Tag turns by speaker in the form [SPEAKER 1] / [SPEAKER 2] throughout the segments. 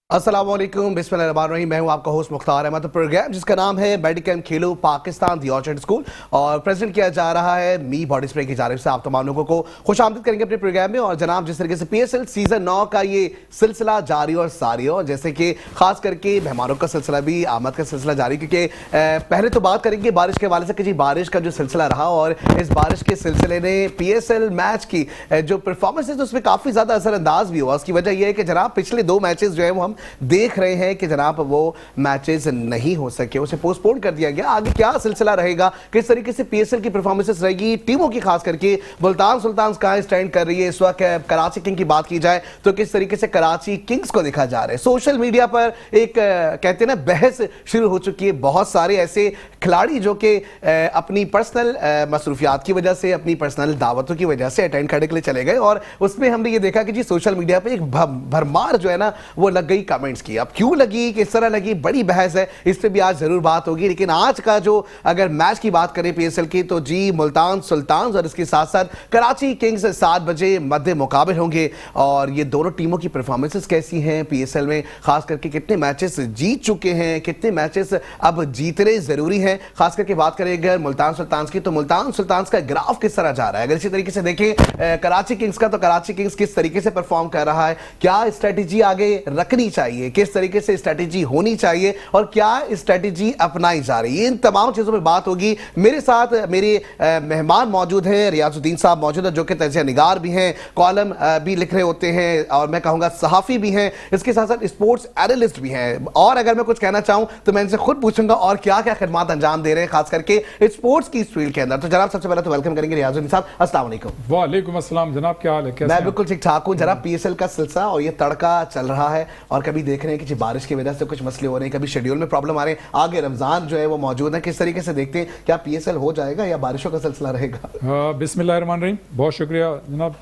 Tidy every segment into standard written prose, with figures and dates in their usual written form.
[SPEAKER 1] अस्सलाम वालेकुम, बिस्मिल्लाहिर्रहमानिर्रहीम। मैं हूं आपका होस्ट मुख्तार अहमद। प्रोग्राम जिसका नाम है मेडिकम खेलो पाकिस्तान दी ऑर्चर्ड स्कूल और प्रेजेंट किया जा रहा है मी बॉडी स्प्रे की जानिब से। आप तमाम लोगों को खुशामदीद करेंगे अपने प्रोग्राम में। और जनाब, जिस तरीके से पीएसएल सीजन 9 का ये सिलसिला जारी और सारी और जैसे कि खास करके मेहमानों का सिलसिला भी, आमद का सिलसिला जारी, क्योंकि पहले तो बात करेंगे बारिश के हवाले से कि जी बारिश का जो सिलसिला रहा और इस बारिश के सिलसिले ने पीएसएल मैच की जो परफॉर्मेंस है उसमें काफी ज्यादा असरअंदाज भी हुआ। उसकी वजह यह है कि जनाब पिछले 2 मैचेस जो है वो हम देख रहे हैं कि जनाब वो मैचेस नहीं हो सके, उसे पोस्टपोन कर दिया गया। आगे क्या सिलसिला रहेगा, किस तरीके से पीएसएल की परफॉर्मेंसेस रहेगी टीमों की, खास करके मुल्तान सुल्तान्स कहां स्टैंड कर रही है इस वक्त। कराची किंग की बात की जाए तो किस तरीके से कराची किंग्स को देखा जा रहा है। सोशल मीडिया पर एक कहते हैं ना बहस शुरू हो चुकी है। बहुत सारे ऐसे खिलाड़ी जो कि अपनी पर्सनल मसरूफियात की वजह से, अपनी पर्सनल दावतों की वजह से अटेंड करने के लिए चले गए और उसमें हमने ये देखा कि जी सोशल मीडिया पर एक भरमार जो है ना वो लग गई कमेंट्स की। अब क्यों लगी, किस तरह लगी, बड़ी बहस है, इस पे भी आज जरूर बात होगी। लेकिन आज का जो अगर मैच की बात करें पीएसएल की तो जी मुल्तान सुल्तान्स और इसके साथ साथ कराची किंग्स 7 बजे मध्य मुकाबिल होंगे। और ये दोनों टीमों की परफॉर्मेंसेस कैसी हैं पीएसएल में, खास करके कितने मैचेस जीत चुके हैं, कितने मैचेस अब जीतने जरूरी हैं। खास करके बात करें अगर मुल्तान सुल्तान्स की तो मुल्तान सुल्तान्स का ग्राफ किस तरह जा रहा है। अगर इसी तरीके से देखें कराची किंग्स का तो कराची किंग्स किस तरीके से परफॉर्म कर रहा है, क्या स्ट्रेटेजी आगे रखनी चाहिए, किस तरीके से स्ट्रेटेजी होनी चाहिए और क्या स्ट्रेटेजी अपनाई जा रही है, इन तमाम चीजों पर बात होगी। मेरे साथ मेरे मेहमान मौजूद हैं, रियाजुद्दीन साहब मौजूद हैं जो कि तजिया निगार भी हैं, कॉलम भी लिख रहे होते हैं और मैं कहूंगा सहाफी भी हैं, इसके साथ साथ स्पोर्ट्स एनालिस्ट भी हैं। और अगर मैं कुछ कहना चाहूं तो मैं इनसे खुद पूछूंगा और क्या क्या खिदमत अंजाम दे रहे हैं खास करके स्पोर्ट्स की इस फील्ड के अंदर। तो जनाब सबसे पहले तो वेलकम करेंगे रियाजुद्दीन साहब। अस्सलाम वालेकुम।
[SPEAKER 2] वालेकुम अस्सलाम जनाब, क्या हाल है?
[SPEAKER 1] मैं बिल्कुल ठीक ठाक हूं जनाब। पीएसएल का सिलसिला और ये तड़का चल रहा है और कभी देख रहे हैं कि बारिश की वजह से कुछ मसले हो रहे हैं, कभी शेड्यूल में प्रॉब्लम आ रहे हैं, आगे रमजान जो है वो मौजूद है। किस तरीके से देखते हैं, क्या पीएसएल हो जाएगा या बारिशों का सिलसिला रहेगा?
[SPEAKER 2] बिस्मिल्लाहिर्रहमानिर्रहीम, बहुत शुक्रिया जनाब।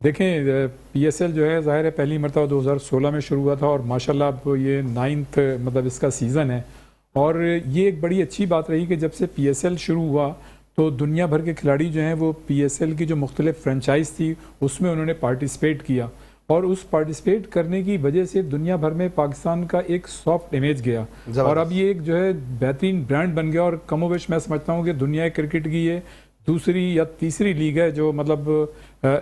[SPEAKER 2] देखें, पीएसएल जो है ज़ाहिर है पहली मरतबा 2016 में शुरू हुआ था और माशाल्लाह अब ये 9th मतलब इसका सीज़न है। और ये एक बड़ी अच्छी बात रही कि जब से पीएसएल शुरू हुआ तो दुनिया भर के खिलाड़ी जो हैं वो पीएसएल की जो मुख्तलिफ फ्रेंचाइज थी उसमें उन्होंने पार्टिसिपेट किया और उस पार्टिसिपेट करने की वजह से दुनिया भर में पाकिस्तान का एक सॉफ्ट इमेज गया और अब ये एक जो है बेहतरीन ब्रांड बन गया। और कमोवेश मैं समझता हूँ कि दुनिया क्रिकेट की ये दूसरी या तीसरी लीग है जो मतलब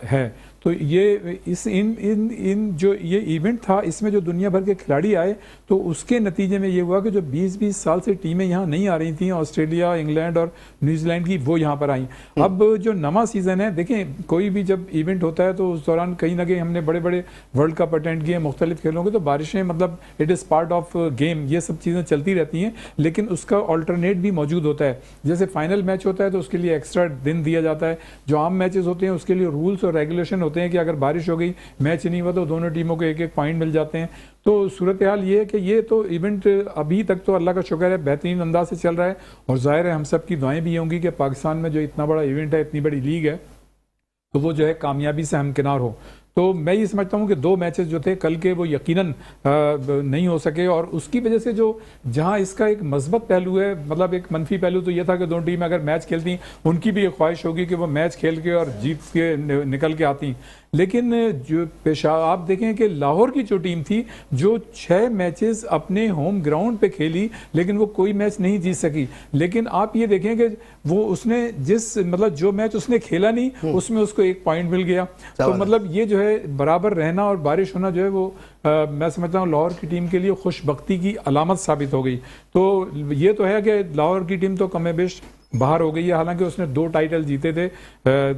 [SPEAKER 2] है। तो ये इन जो ये इवेंट था इसमें जो दुनिया भर के खिलाड़ी आए तो उसके नतीजे में ये हुआ कि जो 20-20 साल से टीमें यहाँ नहीं आ रही थी, ऑस्ट्रेलिया, इंग्लैंड और न्यूजीलैंड की, वो यहाँ पर आई। अब जो नवा सीज़न है, देखें कोई भी जब इवेंट होता है तो उस दौरान कहीं ना कहीं हमने बड़े बड़े वर्ल्ड कप अटेंड किए मुख्तलिफ खेलों के, तो बारिशें मतलब it is part of game, ये सब चीज़ें चलती रहती हैं। लेकिन उसका ऑल्टरनेट भी मौजूद होता है। जैसे फाइनल मैच होता है तो उसके लिए एक्स्ट्रा दिन दिया जाता है। जो आम मैचेस होते हैं उसके लिए रूल्स और रेगुलेशन होते हैं कि अगर बारिश हो गई, मैच नहीं हुआ तो दोनों टीमों को 1-1 पॉइंट मिल जाते हैं। तो सूरत हाल ये है कि ये तो इवेंट अभी तक तो अल्लाह का शुक्र है बेहतरीन अंदाज से चल रहा है और जाहिर है हम सब की दुआएं भी होंगी कि पाकिस्तान में जो इतना बड़ा इवेंट है, इतनी बड़ी लीग है, तो वो जो है कामयाबी से हमकिनार हो। तो मैं ये समझता हूँ कि 2 मैचेस जो थे कल के वो यकीनन नहीं हो सके और उसकी वजह से जो जहाँ इसका एक मस्बत पहलू है, मतलब एक मनफी पहलू तो ये था कि दोनों टीमें अगर मैच खेलती उनकी भी एक ख्वाहिश होगी कि वो मैच खेल के और जीत के निकल के आती। लेकिन जो पेशा आप देखें कि लाहौर की जो टीम थी जो 6 मैचेस अपने होम ग्राउंड पे खेली लेकिन वो कोई मैच नहीं जीत सकी। लेकिन आप ये देखें कि वो उसने जिस मतलब जो मैच उसने खेला नहीं उसमें उसको 1 पॉइंट मिल गया। तो मतलब ये जो है बराबर रहना और बारिश होना जो है वो मैं समझता हूँ लाहौर की टीम के लिए खुशबख्ती की अलामत साबित हो गई। तो ये तो है कि लाहौर की टीम तो कमेबेश बाहर हो गई है, हालांकि उसने 2 टाइटल जीते थे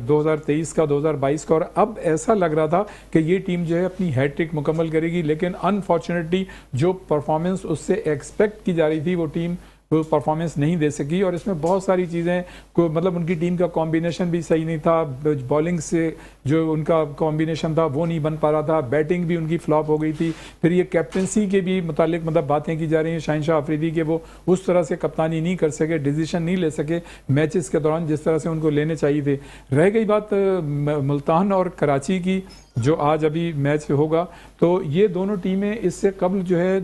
[SPEAKER 2] 2023 का, 2022 का, और अब ऐसा लग रहा था कि ये टीम जो है अपनी हैट्रिक मुकम्मल करेगी। लेकिन अनफॉर्चुनेटली जो परफॉर्मेंस उससे एक्सपेक्ट की जा रही थी वो टीम परफॉर्मेंस नहीं दे सकी और इसमें बहुत सारी चीज़ें को मतलब उनकी टीम का कॉम्बिनेशन भी सही नहीं था, बॉलिंग से जो उनका कॉम्बिनेशन था वो नहीं बन पा रहा था, बैटिंग भी उनकी फ्लॉप हो गई थी। फिर ये कैप्टनसी के भी मुतालिक मतलब बातें की जा रही हैं शाहिनशाह अफरीदी के वो उस तरह से कप्तानी नहीं कर सके, डिसीजन नहीं ले सके मैचेस के दौरान जिस तरह से उनको लेने चाहिए थे। रह गई बात मुल्तान और कराची की, जो आज अभी मैच होगा, तो ये दोनों टीमें इससे कबल जो है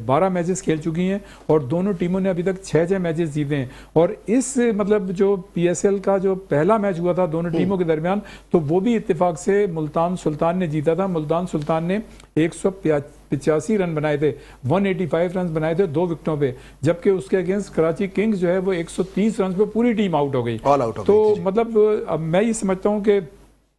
[SPEAKER 2] 12 मैचेस खेल चुकी हैं और दोनों टीमों ने अभी तक 6 मैचेस जीते हैं। और इस मतलब जो PSL का जो पहला मैच हुआ था दोनों टीमों के दरमियान, तो वो भी इत्तेफाक से मुल्तान सुल्तान ने जीता था। मुल्तान सुल्तान ने 185 रन बनाए थे, 185 रन बनाए थे 2 विकेटों पे, जबकि उसके अगेंस्ट कराची किंग्स जो है वो 130 रन पे पूरी टीम आउट हो गई।
[SPEAKER 1] ऑल आउट हो
[SPEAKER 2] तो
[SPEAKER 1] गई।
[SPEAKER 2] मतलब अब मैं ये समझता हूँ कि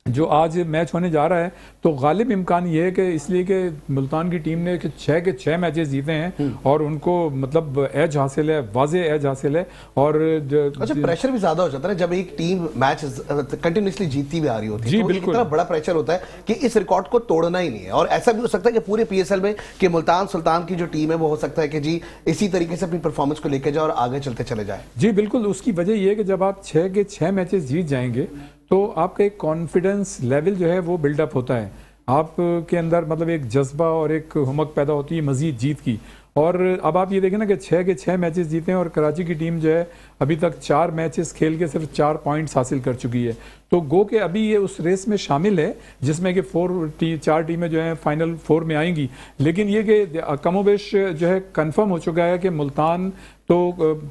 [SPEAKER 2] जो आज मैच होने जा रहा है, तो गालिब इम्कान ये है कि इसलिए कि मुल्तान की टीम ने 6 के 6 मैचेस जीते हैं और उनको मतलब एज हासिल है, वाज़े एज हासिल है। और
[SPEAKER 1] अच्छा, प्रेशर भी ज्यादा हो जाता है ना जब एक टीम मैच कंटिन्यूसली जीतती भी आ रही होती है,
[SPEAKER 2] जी,
[SPEAKER 1] तो
[SPEAKER 2] बिल्कुल।
[SPEAKER 1] इतना बड़ा प्रेशर होता है कि इस रिकॉर्ड को तोड़ना ही नहीं है। और ऐसा भी हो सकता है कि पूरे PSL में कि मुल्तान सुल्तान की जो टीम है वो हो सकता है कि जी इसी तरीके से अपनी परफॉर्मेंस को लेकर जाए और आगे चलते चले जाए।
[SPEAKER 2] जी बिल्कुल, उसकी वजह यह है कि जब आप 6 के 6 मैचेस जीत जाएंगे तो आपका एक कॉन्फिडेंस लेवल जो है वो बिल्डअप होता है, आपके अंदर मतलब एक जज्बा और एक हुमक पैदा होती है मजीद जीत की। और अब आप ये देखें ना कि 6 के 6 मैचेस जीते हैं और कराची की टीम जो है अभी तक 4 मैचेस खेल के सिर्फ 4 पॉइंट्स हासिल कर चुकी है। तो गो के अभी ये उस रेस में शामिल है जिसमें कि 4 टीमें जो हैं फाइनल 4 में आएंगी। लेकिन ये कि कमोबेश जो है कंफर्म हो चुका है कि मुल्तान तो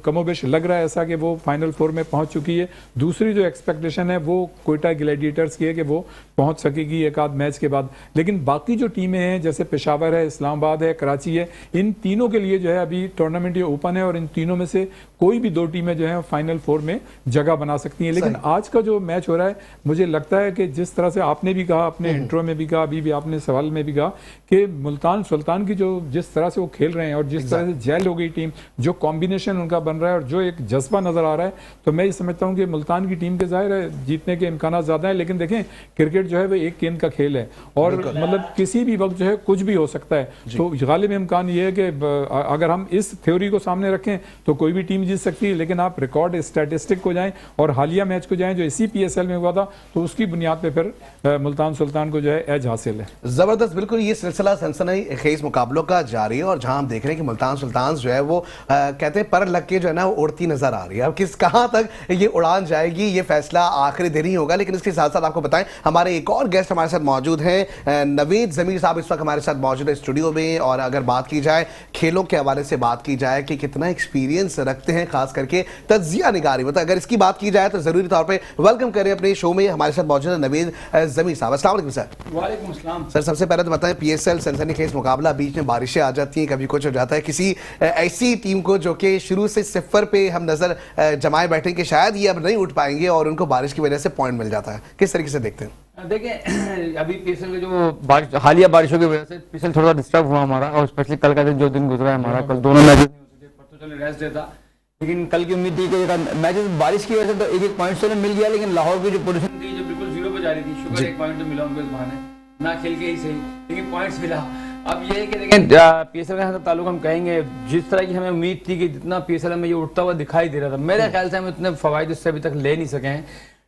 [SPEAKER 2] कमोबेश लग रहा है ऐसा कि वो फाइनल 4 में पहुंच चुकी है। दूसरी जो एक्सपेक्टेशन है वो कोयटा ग्लैडिएटर्स की है कि वो पहुंच सकेगी एक आध मैच के बाद। लेकिन बाकी जो टीमें हैं जैसे पेशावर है, इस्लामाबाद है, कराची है, इन तीनों के लिए जो है अभी टूर्नामेंट ये ओपन है और इन तीनों में से कोई भी 2 टीमें जो है फाइनल 4 में जगह बना सकती हैं। लेकिन आज का जो मैच हो रहा है, मुझे लगता है कि जिस तरह से आपने भी कहा, अपने इंट्रो में भी कहा, अभी भी आपने सवाल में भी कहा कि मुल्तान सुल्तान की जो जिस तरह से वो खेल रहे हैं और जिस तरह से जेल हो गई टीम, जो कॉम्बिनेशन उनका बन रहा है और जो एक जज्बा नजर आ रहा है, तो मैं ये समझता हूँ कि मुल्तान की टीम के जाहिर है जीतने के इम्कान ज्यादा है। लेकिन देखें, क्रिकेट जो है वो एक गेंद का खेल है और मतलब किसी भी वक्त जो है कुछ भी हो सकता है। तो गालिब इम्कान ये है कि अगर हम इस थ्योरी को सामने रखें तो कोई भी टीम जीत सकती है, लेकिन आप रिकॉर्ड स्टैटिस्टिक को जाएं और हालिया मैच को जाएं जो इसी PSL में हुआ था, तो उसकी बुनियाद पे फिर मुल्तान सुल्तान को जो है एज हासिल है।
[SPEAKER 1] जबरदस्त, बिल्कुल ये सिलसिला सनसनीखेज मुकाबलों का जारी है और जहां हम देख रहे हैं कि मुल्तान सुल्तान जो है वो कहते हैं पर लग के जो है ना वो उड़ती नजर आ रही है। अब कहां तक ये उड़ान जाएगी ये फैसला आखिरी दिन ही होगा। लेकिन इसके साथ साथ आपको बताएं, हमारे एक और गेस्ट हमारे साथ मौजूद हैं, नवेद ज़मीर साहब इस वक्त हमारे साथ मौजूद है स्टूडियो में। और अगर बात की जाए खेलों के हवाले से, बात की जाए कि कितना एक्सपीरियंस रखते हैं खास करके तज्जिया निगारी, मतलब अगर इसकी बात की जाए तो जरूरी तौर पर वेलकम करें अपने शो में हमारे साथ मौजूद है नवेद ज़मीर साहब। अस्सलाम वालेकुम सर।
[SPEAKER 3] वालेकुम अस्सलाम
[SPEAKER 1] सर, सबसे पहले तो बताएं PSL सनसनीखेज मुकाबला, बीच में बारिशें आ जाती हैं, कभी कुछ हो जाता है, किसी ऐसी टीम को जो कि शुरू से 0 पे हम नजर जमाए बैठे कि शायद ये अब नहीं उठ पाएंगे और उनको बारिश की वजह से पॉइंट मिल जाता है, किस तरीके से देखते हैं?
[SPEAKER 3] देखें, अभी PSL के जो हालिया बारिशों की वजह से PSL थोड़ा डिस्टर्ब हुआ हमारा, और स्पेशली कल का दिन जो दिन गुजरा है हमारा, कल दोनों मैचेस नहीं हो सके, परसों चले रेस्ट डे था। लेकिन कल की उम्मीद थी कि मैचेस बारिश की वजह से तो एक पॉइंट तो मिल गया, लेकिन लाहौर की जो पोजीशन थी जो बिल्कुल 0 पे जा रही थी, शुक्र 1 पॉइंट तो मिला उनको इस बहाने, ना खेल के ही सही लेकिन पॉइंट्स मिला। अब ये है कि देखें PSL के साथ ताल्लुक हम कहेंगे, जिस तरह की हमें उम्मीद थी कि जितना PSL में ये उठता हुआ दिखाई दे रहा था, मेरे ख्याल से हम इतने फवायद इससे अभी तक ले नहीं सके हैं।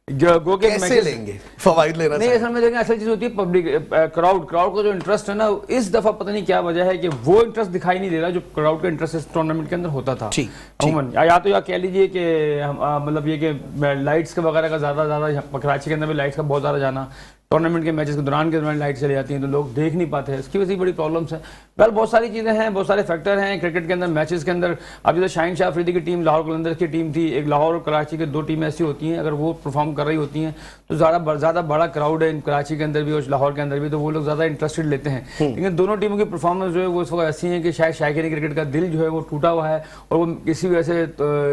[SPEAKER 3] गो के
[SPEAKER 1] कैसे लेंगे फवायद लेना
[SPEAKER 3] नहीं, असल में देखें, असल चीज होती है पब्लिक क्राउड का जो इंटरेस्ट है ना, इस दफा पता नहीं क्या वजह है कि वो इंटरेस्ट दिखाई नहीं दे रहा जो क्राउड का इंटरेस्ट इस टूर्नामेंट के अंदर होता था। अमूमन या तो या कह लीजिए कि मतलब ये कि लाइट्स के वगैरह का ज्यादा कराची के अंदर भी लाइट्स का बहुत ज्यादा जाना, टूर्नामेंट के मैचेस के दौरान लाइट चली जाती हैं तो लोग देख नहीं पाते हैं, इसकी वजह से बड़ी प्रॉब्लम्स हैं। वेल, बहुत सारी चीज़ें हैं, बहुत सारे फैक्टर हैं क्रिकेट के अंदर, मैचेस के अंदर। अब जैसे शाहीन शाह अफरीदी की टीम, लाहौर कलंदर्स की टीम थी, एक लाहौर और कराची की 2 टीमें ऐसी होती हैं, अगर वो परफॉर्म कर रही होती हैं तो ज़्यादा बड़ा क्राउड है कराची के अंदर भी और लाहौर के अंदर भी, तो वो लोग ज़्यादा इंटरेस्टेड लेते हैं। लेकिन दोनों टीमों की परफॉर्मेंस जो है वो इस वक्त ऐसी है कि शायद शायकीन क्रिकेट का दिल जो है वो टूटा हुआ है और वो किसी वजह से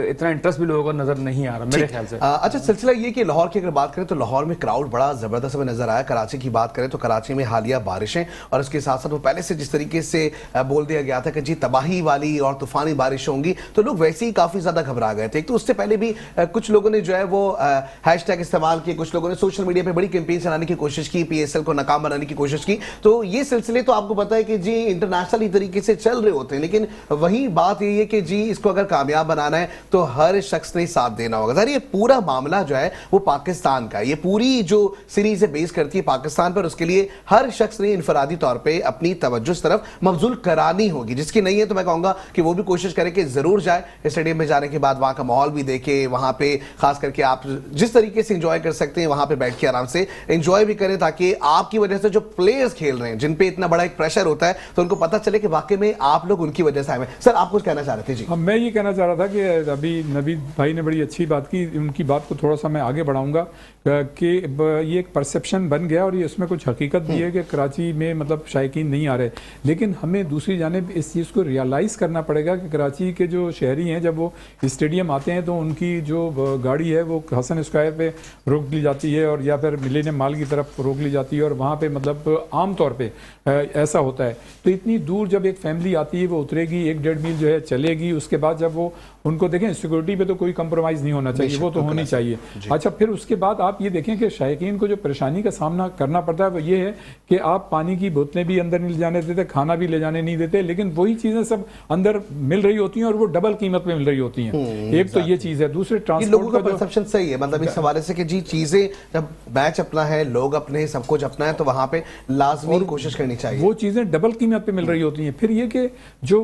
[SPEAKER 3] इतना इंटरेस्ट भी लोगों को नजर नहीं आ रहा मेरे ख्याल से।
[SPEAKER 1] अच्छा, सिलसिला ये कि लाहौर की अगर बात करें तो लाहौर में क्राउड बड़ा जबरदस्त हमें नजर आया। कराची की बात करें तो कराची में हालिया बारिशें और उसके साथ साथ वो पहले से जिस तरीके से बोल दिया गया था कि जी तबाही वाली और तूफानी बारिश होंगी, तो लोग वैसे ही काफी ज्यादा घबरा गए थे। एक तो उससे पहले भी कुछ लोगों ने जो है वो हैशटैग इस्तेमाल किए, कुछ लोगों ने सोशल मीडिया पे बड़ी कैंपेन चलाने की कोशिश की, PSL को नाकाम बनाने की कोशिश की। तो ये सिलसिले तो आपको पता है कि जी इंटरनेशनल तरीके से चल रहे होते हैं, लेकिन वही बात ये है कि जी इसको अगर कामयाब बनाना है तो हर शख्स ने साथ देना होगा। सर, ये पूरा मामला जो है वो पाकिस्तान का, ये पूरी जो सीरीज है बेस करती है पाकिस्तान पर, उसके लिए हर शख्स ने इनफरादी तौर पे अपनी तवज्जो इस तरफ मबजूल करानी होगी। जिसकी नहीं है तो मैं कहूंगा कि वो भी कोशिश करे कि जरूर जाए स्टेडियम में जाने के बाद वहां का माहौल भी देखे, वहां पे खास करके आप जिस तरीके से एंजॉय कर सकते हैं वहां पे बैठ के आराम से एंजॉय भी करें, ताकि आपकी वजह से जो प्लेयर्स खेल रहे हैं जिन पे इतना बड़ा एक प्रेशर होता है तो उनको पता चले कि वाकई में आप लोग उनकी वजह से आए हैं। सर आप कुछ कहना चाह रहे थे? जी
[SPEAKER 2] मैं ये कहना चाह रहा था कि अभी नवीद भाई ने बड़ी अच्छी बात की, उनकी बात को थोड़ा सा मैं आगे बढ़ाऊंगा कि ये एक परसेप्शन बन गया और ये उसमें कुछ हकीकत भी है कि कराची में मतलब शायकीन नहीं आ रहे, लेकिन हमें दूसरी जानिब इस चीज़ को रियलाइज़ करना पड़ेगा कि कराची के जो शहरी हैं जब वो स्टेडियम आते हैं तो उनकी जो गाड़ी है वो हसन स्क्वायर पे रोक ली जाती है और या फिर मिलेनियम माल की तरफ रोक ली जाती है और वहाँ पे मतलब आम तौर पे ऐसा होता है। तो इतनी दूर जब एक फैमिली आती है वो उतरेगी, 1-1.5 मील जो है चलेगी, उसके बाद जब वो उनको देखें सिक्योरिटी पे तो कोई कंप्रोमाइज़ नहीं होना चाहिए, वो तो होनी चाहिए। अच्छा, फिर उसके बाद आप ये देखें कि शायकीन को जो परेशानी का सामना करना पड़ता है वो ये है कि आप पानी की बोतलें भी अंदर नहीं ले जाने देते, खाना भी ले जाने नहीं देते, लेकिन वही चीज़ें सब अंदर मिल रही होती हैं और वो डबल कीमत में मिल रही होती हैं। एक तो ये चीज़ है, दूसरे
[SPEAKER 1] लोगों का परसेप्शन सही है, मतलब इस हवाले से कि जी चीजें जब मैच अपना है, लोग अपने, सब कुछ अपना है, तो वहां पे लाजमी कोशिश करनी चाहिए।
[SPEAKER 2] वो चीज़ें डबल कीमत पे मिल रही होती हैं। फिर ये कि जो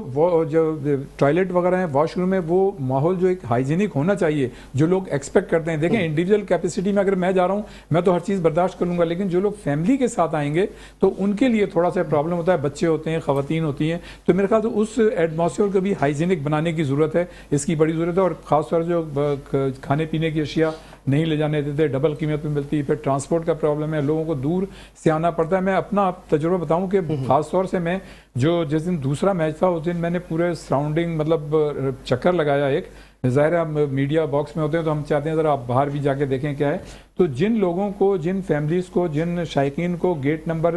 [SPEAKER 2] टॉयलेट वगैरह है, वॉशरूम है, वो माहौल जो एक हाइजीनिक होना चाहिए जो लोग एक्सपेक्ट करते हैं। देखें इंडिविजुअल कैपेसिटी में अगर मैं जा रहा हूँ मैं तो हर चीज़ बर्दाश्त कर लूँगा, लेकिन जो लोग फैमिली के साथ आएंगे तो उनके लिए थोड़ा सा प्रॉब्लम होता है, बच्चे होते हैं, ख़वातीन होती हैं, तो मेरे ख्याल से उस एटमॉस्फेयर को भी हाइजीनिक बनाने की ज़रूरत है, इसकी बड़ी ज़रूरत है। और ख़ासतौर जो खाने पीने की अशिया नहीं ले जाने देते, डबल कीमत में मिलती है। फिर ट्रांसपोर्ट का प्रॉब्लम है, लोगों को दूर से आना पड़ता है। मैं अपना तजुर्बा बताऊं कि खास तौर से मैं जो जिस दिन दूसरा मैच था उस दिन मैंने पूरे सराउंडिंग मतलब चक्कर लगाया। एक ज़ाहिर है मीडिया बॉक्स में होते हैं तो हम चाहते हैं ज़रा आप बाहर भी जाके देखें क्या है। तो जिन लोगों को, जिन फैमिलीज़ को, जिन शायकीन को गेट नंबर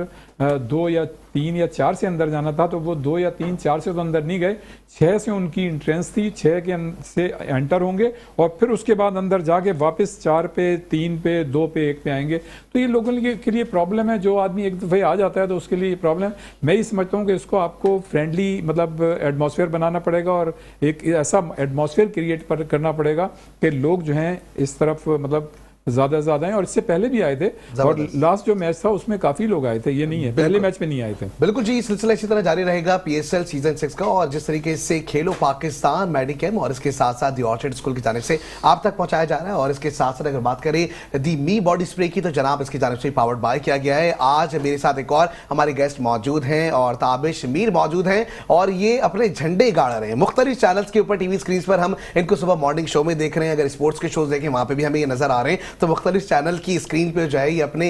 [SPEAKER 2] 2 या 3 या 4 से अंदर जाना था तो वो 2 या 3 4 से तो अंदर नहीं गए, 6 से उनकी एंट्रेंस थी, 6 के से एंटर होंगे और फिर उसके बाद अंदर जाके वापस 4 पे, 3 पे, 2 पे, 1 पे आएंगे। तो ये लोगों के लिए प्रॉब्लम है। जो आदमी एक दफ़े आ जाता है तो उसके लिए प्रॉब्लम। मैं ये समझता हूँ कि इसको आपको फ्रेंडली मतलब एटमॉस्फेयर बनाना पड़ेगा और एक ऐसा एटमॉस्फेयर क्रिएट करना पड़ेगा कि लोग जो हैं इस तरफ मतलब ज्यादा हैं। और इससे पहले भी आए थे और लास्ट जो मैच था उसमें काफी लोग आए थे, ये नहीं है पहले मैच में नहीं आए थे।
[SPEAKER 1] बिल्कुल जी, सिलसिला इसी तरह जारी रहेगा PSL सीजन 6 का, और जिस तरीके से खेलो पाकिस्तान मेडिकेम और इसके साथ साथ दी ऑर्चिड स्कूल की जानिब से आप तक पहुंचाया जा रहा है। और इसके साथ साथ अगर बात करें दी मी बॉडी स्प्रे की तो जनाब इसकी जानिब से पावर्ड बाय किया गया है। आज मेरे साथ एक और हमारे गेस्ट मौजूद हैं और ताबिश मीर मौजूद हैं और ये अपने झंडे गाड़ रहे हैं मुख्तलिफ चैनल्स के ऊपर, टीवी स्क्रीन पर हम इनको सुबह मॉर्निंग शो में देख रहे हैं, अगर स्पोर्ट्स के शोज देखें वहां पर भी हमें ये नजर आ रहे हैं, तो मुख्तलिफ चैनल की स्क्रीन पे जो है ये अपने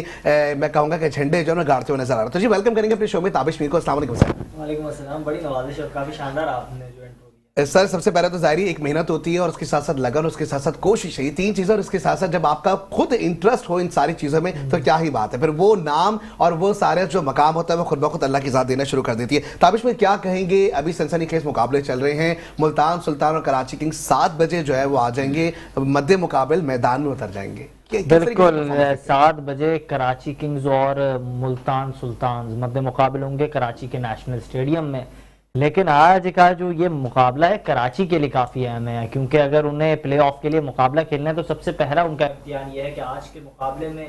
[SPEAKER 1] मैं कहूंगा कि झंडे जो है गाड़ते हुए नजर आ रहा है। तो जी वेलकम करेंगे अपने शो में ताबिश मीर को। अस्सलाम वालेकुम सर।
[SPEAKER 4] वालेकुम अस्सलाम, बड़ी नवाजिश और काफी शानदार आपने जो इंट्रो दिया।
[SPEAKER 1] सर सबसे पहले तो जाहिर एक मेहनत होती है और उसके साथ साथ लगन, उसके साथ साथ कोशिश है, ये 3 चीजें। और इसके साथ साथ जब आपका खुद इंटरेस्ट हो इन सारी चीजों में तो क्या ही बात है, फिर वो नाम और वो सारे जो मकाम होता है वो खुद ब खुद अल्लाह की ज़ात देना शुरू कर देती है। ताबिश में क्या कहेंगे, अभी सनसनीखेज मुकाबले चल रहे हैं, मुल्तान सुल्तान और कराची किंग्स 7 बजे जो है वो आ जाएंगे, मध्य मुकाबले मैदान में उतर जाएंगे।
[SPEAKER 4] बिल्कुल 7 बजे कराची किंग्स और मुल्तान सुल्तान मध्य मुकाबले होंगे कराची के नेशनल स्टेडियम में। लेकिन आज का जो ये मुकाबला है कराची के लिए काफ़ी अहम है, क्योंकि अगर उन्हें प्ले ऑफ के लिए मुकाबला खेलना है तो सबसे पहला उनका इम्तिहान ये है कि आज के मुकाबले में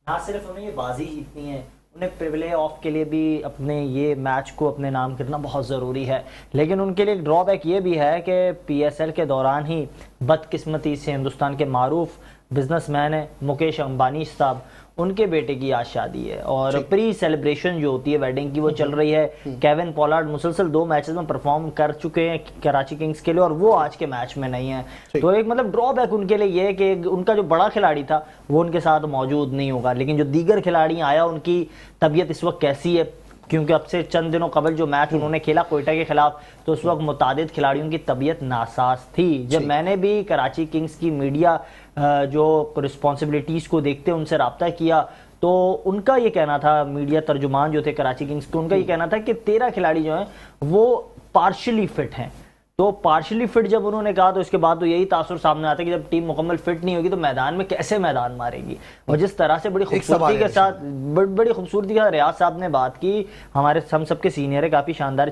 [SPEAKER 4] ना सिर्फ उन्हें ये बाजी जीतनी है, उन्हें प्ले ऑफ के लिए भी अपने ये मैच को अपने नाम करना बहुत ज़रूरी है। लेकिन उनके लिए ड्रॉबैक ये भी है कि PSL के दौरान ही बदकिस्मती से हिंदुस्तान के मारूफ बिजनेसमैन है मुकेश अंबानी साहब, उनके बेटे की आज शादी है और प्री सेलिब्रेशन जो होती है वेडिंग की वो चल रही है। केविन पोलार्ड मुसलसल 2 मैचेस में परफॉर्म कर चुके हैं कराची किंग्स के लिए और वो आज के मैच में नहीं है। तो एक मतलब ड्रॉबैक उनके लिए ये है कि उनका जो बड़ा खिलाड़ी था वो उनके साथ मौजूद नहीं होगा, लेकिन जो दीगर खिलाड़ी आया उनकी तबीयत इस वक्त कैसी है, क्योंकि अब से चंद दिनों कबल जो मैच उन्होंने खेला कोयटा के खिलाफ तो उस वक्त मुतादिद खिलाड़ियों की तबीयत नासाज थी। जब मैंने भी कराची किंग्स की मीडिया जो रिस्पॉन्सिबिलिटीज़ को देखते उनसे रब्ता किया तो उनका ये कहना था, मीडिया तर्जुमान जो थे कराची किंग्स के, उनका ये कहना था कि 13 खिलाड़ी जो हैं वो पार्शली फिट हैं। तो पार्शली फिट जब उन्होंने कहा तो इसके बाद तो यही तासुर सामने आता है कि जब टीम मुकम्मल फिट नहीं होगी तो मैदान में कैसे मैदान मारेगी। और जिस तरह से बड़ी खूबसूरती के साथ बड़ी खूबसूरती का रियाज साहब ने बात की, हमारे हम सबके सीनियर है, काफ़ी शानदार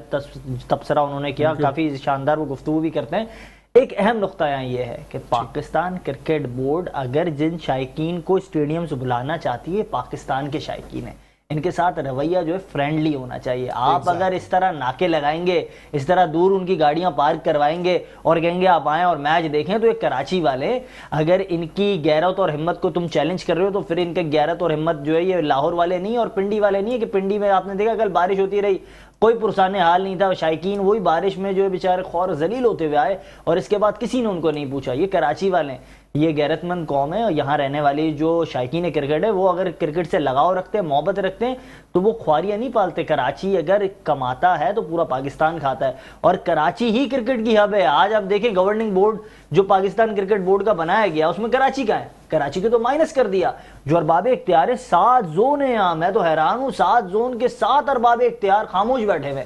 [SPEAKER 4] तबसरा उन्होंने किया, काफ़ी शानदार वो गुफ्तगू भी करते हैं। एक अहम नुक्ता यहाँ ये है कि पाकिस्तान क्रिकेट बोर्ड अगर जिन शायकीन को स्टेडियम से बुलाना चाहती है, पाकिस्तान के शायकीन है, इनके साथ रवैया जो है फ्रेंडली होना चाहिए। आप अगर इस तरह नाके लगाएंगे, इस तरह दूर उनकी गाड़ियां पार्क करवाएंगे और कहेंगे आप आएँ और मैच देखें, तो ये कराची वाले अगर इनकी गैरत और हिम्मत को तुम चैलेंज कर रहे हो तो फिर इनके गैरत और हिम्मत जो है ये लाहौर वाले नहीं और पिंडी वाले नहीं है। कि पिंडी में आपने देखा कल बारिश होती रही, कोई पुरसाने हाल नहीं था, शायकीन वही बारिश में जो है बेचारे खौर जलील होते हुए आए और इसके बाद किसी ने उनको नहीं पूछा। ये कराची वाले, ये गैरतमंद कौम है और यहाँ रहने वाली जो शायकीन क्रिकेट है वो अगर क्रिकेट से लगाव रखते हैं, मोहब्बत रखते हैं, तो वो ख्वारियाँ नहीं पालते। कराची अगर कमाता है तो पूरा पाकिस्तान खाता है और कराची ही क्रिकेट की हब है। आज आप देखें गवर्निंग बोर्ड जो पाकिस्तान क्रिकेट बोर्ड का बनाया गया उसमें कराची का है, कराची को तो माइनस कर दिया। जो अरबाब इख्तियार है, 7 जोन है यहाँ, मैं तो हैरान हूँ, 7 जोन के 7 अरबाब इख्तियार खामोश बैठे हुए।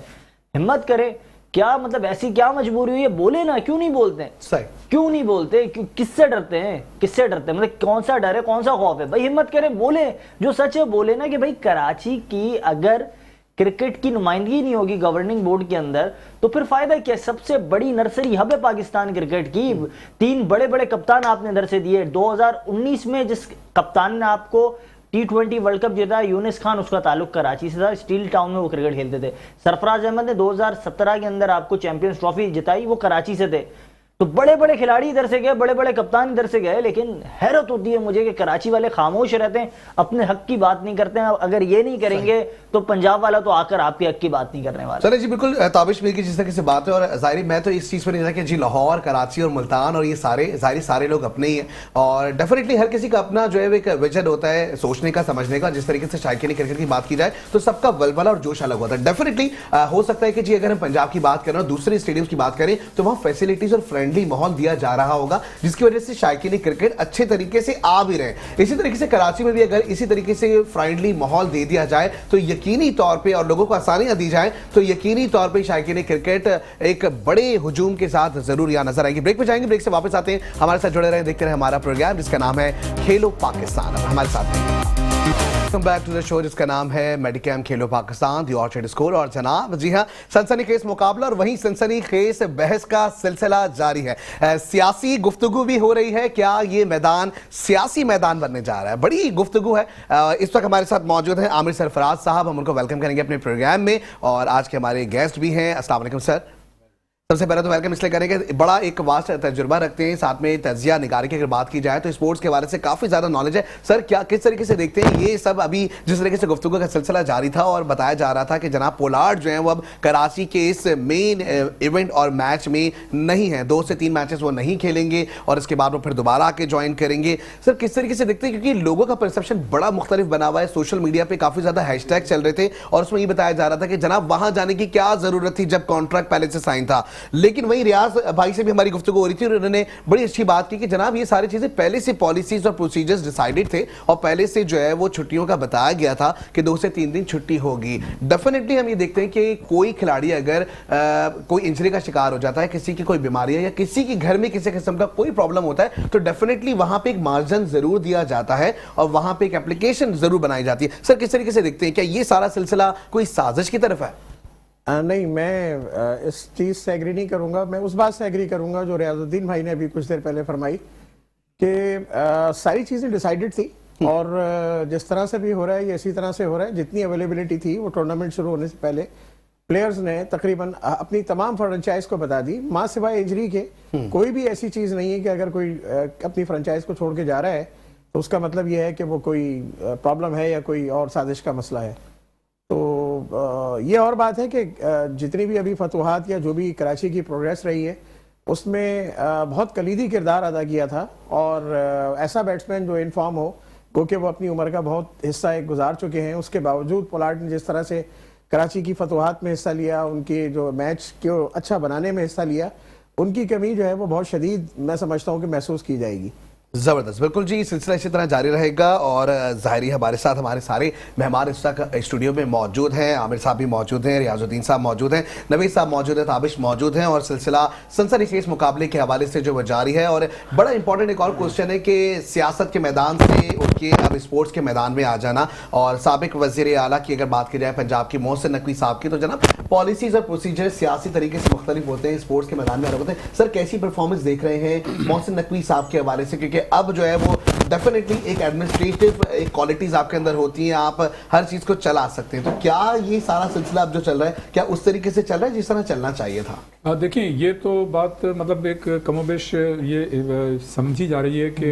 [SPEAKER 4] हिम्मत करे, क्या मतलब ऐसी क्या मजबूरी हुई है, बोले ना, क्यों नहीं बोलते? सही क्यों नहीं बोलते? किससे डरते हैं? किससे डरते हैं? मतलब कौन सा डर है, कौन सा खौफ है? भाई हिम्मत करें, बोले, जो सच है बोले ना। कि भाई कराची की अगर क्रिकेट की नुमाइंदगी नहीं होगी गवर्निंग बोर्ड के अंदर तो फिर फायदा क्या? सबसे बड़ी नर्सरी हब है पाकिस्तान क्रिकेट की। 3 बड़े बड़े कप्तान आपने इधर से दिए। 2019 में जिस कप्तान ने आपको T20 वर्ल्ड कप जीता, यूनिस खान, उसका ताल्लुक कराची से था, स्टील टाउन में वो क्रिकेट खेलते थे। सरफराज अहमद ने 2017 के अंदर आपको चैंपियंस ट्रॉफी जिताई, वो कराची से थे। तो बड़े बड़े खिलाड़ी इधर से गए, बड़े बड़े कप्तान इधर से गए, लेकिन हैरत होती है मुझे कि कराची वाले खामोश रहते हैं, अपने हक की बात नहीं करते हैं। अगर ये नहीं करेंगे तो पंजाब वाला तो आकर आपके हक की बात नहीं करने वाला।
[SPEAKER 1] चले जी, बिल्कुल ताबिश मीर की जिस तरह से बात है, और जाहिर मैं तो इस चीज़ पर नहीं था कि जी लाहौर, कराची और मुल्तान और ये सारे लोग अपने ही हैं, और डेफिनेटली हर किसी का अपना जो है एक विजन होता है सोचने का, समझने का। जिस तरीके से शायकीन क्रिकेट की बात की जाए तो सबका वलवला और जोश अलग होता है। डेफिनेटली हो सकता है कि जी अगर हम पंजाब की बात करें और दूसरे स्टेडियम की बात करें तो वहाँ फैसिलिटीज और फ्रेंडली माहौल दिया जा रहा होगा, जिसकी वजह से शायकीन क्रिकेट अच्छे तरीके से आ भी रहे। इसी तरीके से कराची में भी अगर इसी तरीके से फ्रेंडली माहौल दे दिया जाए तो यकीनी तौर पे, और लोगों को आसानियां दी जाए तो यकीनी तौर पे शायकीन क्रिकेट एक बड़े हुजूम के साथ जरूर यहां नजर आएगी। ब्रेक पे जाएंगे, ब्रेक से वापस आते हैं, हमारे साथ जुड़े रहें, देखते रहे हमारा प्रोग्राम जिसका नाम है खेलो पाकिस्तान। हमारे साथ welcome back to the show जिसका नाम है मेडिकैम खेलो पाकिस्तान, द ऑर्चिड स्कूल। और जनाब जी हाँ, सनसनीखेज मुकाबला और वहीं सनसनीखेज बहस का सिलसिला जारी है। सियासी गुफ्तगू भी हो रही है, क्या ये मैदान सियासी मैदान बनने जा रहा है? बड़ी गुफ्तगू है। इस वक्त हमारे साथ मौजूद हैं आमिर सरफराज साहब, हम उनको वेलकम करेंगे अपने प्रोग्राम में, और आज के हमारे गेस्ट भी हैं। अस्सलाम वालेकुम सर। सबसे पहले तो वेलकम इसलिए करेंगे, बड़ा एक वास्ट तजुर्बा रखते हैं, साथ में तजिया निगारी की अगर बात की जाए तो स्पोर्ट्स के बारे से काफ़ी ज़्यादा नॉलेज है। सर क्या किस तरीके से देखते हैं ये सब? अभी जिस तरीके से गुफ्तगू का सिलसिला जारी था और बताया जा रहा था कि जनाब पोलार्ड जो है वो अब कराची के इस मेन इवेंट और मैच में नहीं है, 2 से 3 मैचेस वो नहीं खेलेंगे और इसके बाद वो फिर दोबारा आके ज्वाइन करेंगे। सर किस तरीके से देखते हैं, क्योंकि लोगों का परसेप्शन बड़ा मुख्तलिफ बना हुआ है, सोशल मीडिया पर काफ़ी ज़्यादा हैशटैग चल रहे थे और उसमें ये बताया जा रहा था कि जनाब वहाँ जाने की क्या ज़रूरत थी जब कॉन्ट्रैक्ट पहले से साइन था। लेकिन वही भाई से भी हमारी गुफ्तगू हो रही थी और उन्होंने बड़ी अच्छी बात की कि जनाब ये सारी चीजें पहले से पॉलिसीज और प्रोसीजर्स डिसाइडेड थे और पहले से जो है वो छुट्टियों का बताया गया था कि 2 से 3 दिन छुट्टी होगी। डेफिनेटली हम ये देखते हैं कि कोई खिलाड़ी अगर कोई इंजरी का शिकार हो जाता है, किसी की कोई बीमारी है या किसी के घर में किसी किस्म का कोई प्रॉब्लम होता है, तो डेफिनेटली वहां पे एक मार्जिन जरूर दिया जाता है और वहां पे एक एप्लीकेशन जरूर बनाई जाती है। सर किस तरीके से देखते हैं, क्या ये सारा सिलसिला कोई साजिश की तरफ है?
[SPEAKER 5] नहीं, मैं इस चीज़ से एग्री नहीं करूंगा। मैं उस बात से एग्री करूंगा जो रियाजुद्दीन भाई ने अभी कुछ देर पहले फरमाई कि सारी चीज़ें डिसाइडेड थी और जिस तरह से भी हो रहा है ये इसी तरह से हो रहा है। जितनी अवेलेबिलिटी थी वो टूर्नामेंट शुरू होने से पहले प्लेयर्स ने तकरीबन अपनी तमाम फ्रेंचाइज को बता दी। मां सिवाय इंजरी के कोई भी ऐसी चीज़ नहीं है कि अगर कोई अपनी फ्रेंचाइज को छोड़ के जा रहा है तो उसका मतलब ये है कि वो कोई प्रॉब्लम है या कोई और साजिश का मसला है। तो ये और बात है कि जितनी भी अभी फतवाहत या जो भी कराची की प्रोग्रेस रही है उसमें बहुत कलीदी किरदार अदा किया था और ऐसा बैट्समैन जो इनफॉर्म हो, क्योंकि वो अपनी उम्र का बहुत हिस्सा एक गुजार चुके हैं, उसके बावजूद पोलार्ड ने जिस तरह से कराची की फतवाहत में हिस्सा लिया, उनके जो मैच को अच्छा बनाने में हिस्सा लिया, उनकी कमी जो है वो बहुत शदीद मैं समझता हूँ कि महसूस की जाएगी।
[SPEAKER 1] जबरदस्त, बिल्कुल जी, सिलसिला इसी तरह जारी रहेगा। और ज़ाहिर हमारे साथ हमारे सारे मेहमान इस तक स्टूडियो में मौजूद हैं। आमिर साहब भी मौजूद हैं, रियाजुद्दीन साहब मौजूद हैं, नवीद साहब मौजूद हैं, ताबिश मौजूद हैं और सिलसिला सनसनीखेज मुकाबले के हवाले से जो वो जारी है। और बड़ा इंपॉर्टेंट एक और क्वेश्चन है कि सियासत के मैदान से उनके अब स्पोर्ट्स के मैदान में आ जाना। और साबिक वज़ीर आला की अगर बात की जाए पंजाब की मोहसिन नकवी साहब की, तो जनाब पॉलिसीज और प्रोसीजर सियासी तरीके से मुख्तलिफ होते हैं, स्पोर्ट्स के मैदान में अलग होते हैं। सर कैसी परफॉर्मेंस देख रहे हैं मोहसिन नकवी साहब के हवाले से, क्योंकि अब जो है वो डेफिनेटली एक एडमिनिस्ट्रेटिव एक क्वालिटीज आपके अंदर होती हैं, आप हर चीज को चला सकते हैं, तो क्या ये सारा सिलसिला अब जो चल रहा है क्या उस तरीके से चल रहा है जिस तरह चलना चाहिए था?
[SPEAKER 2] देखिए ये तो बात मतलब एक कमोबेश ये समझी जा रही है कि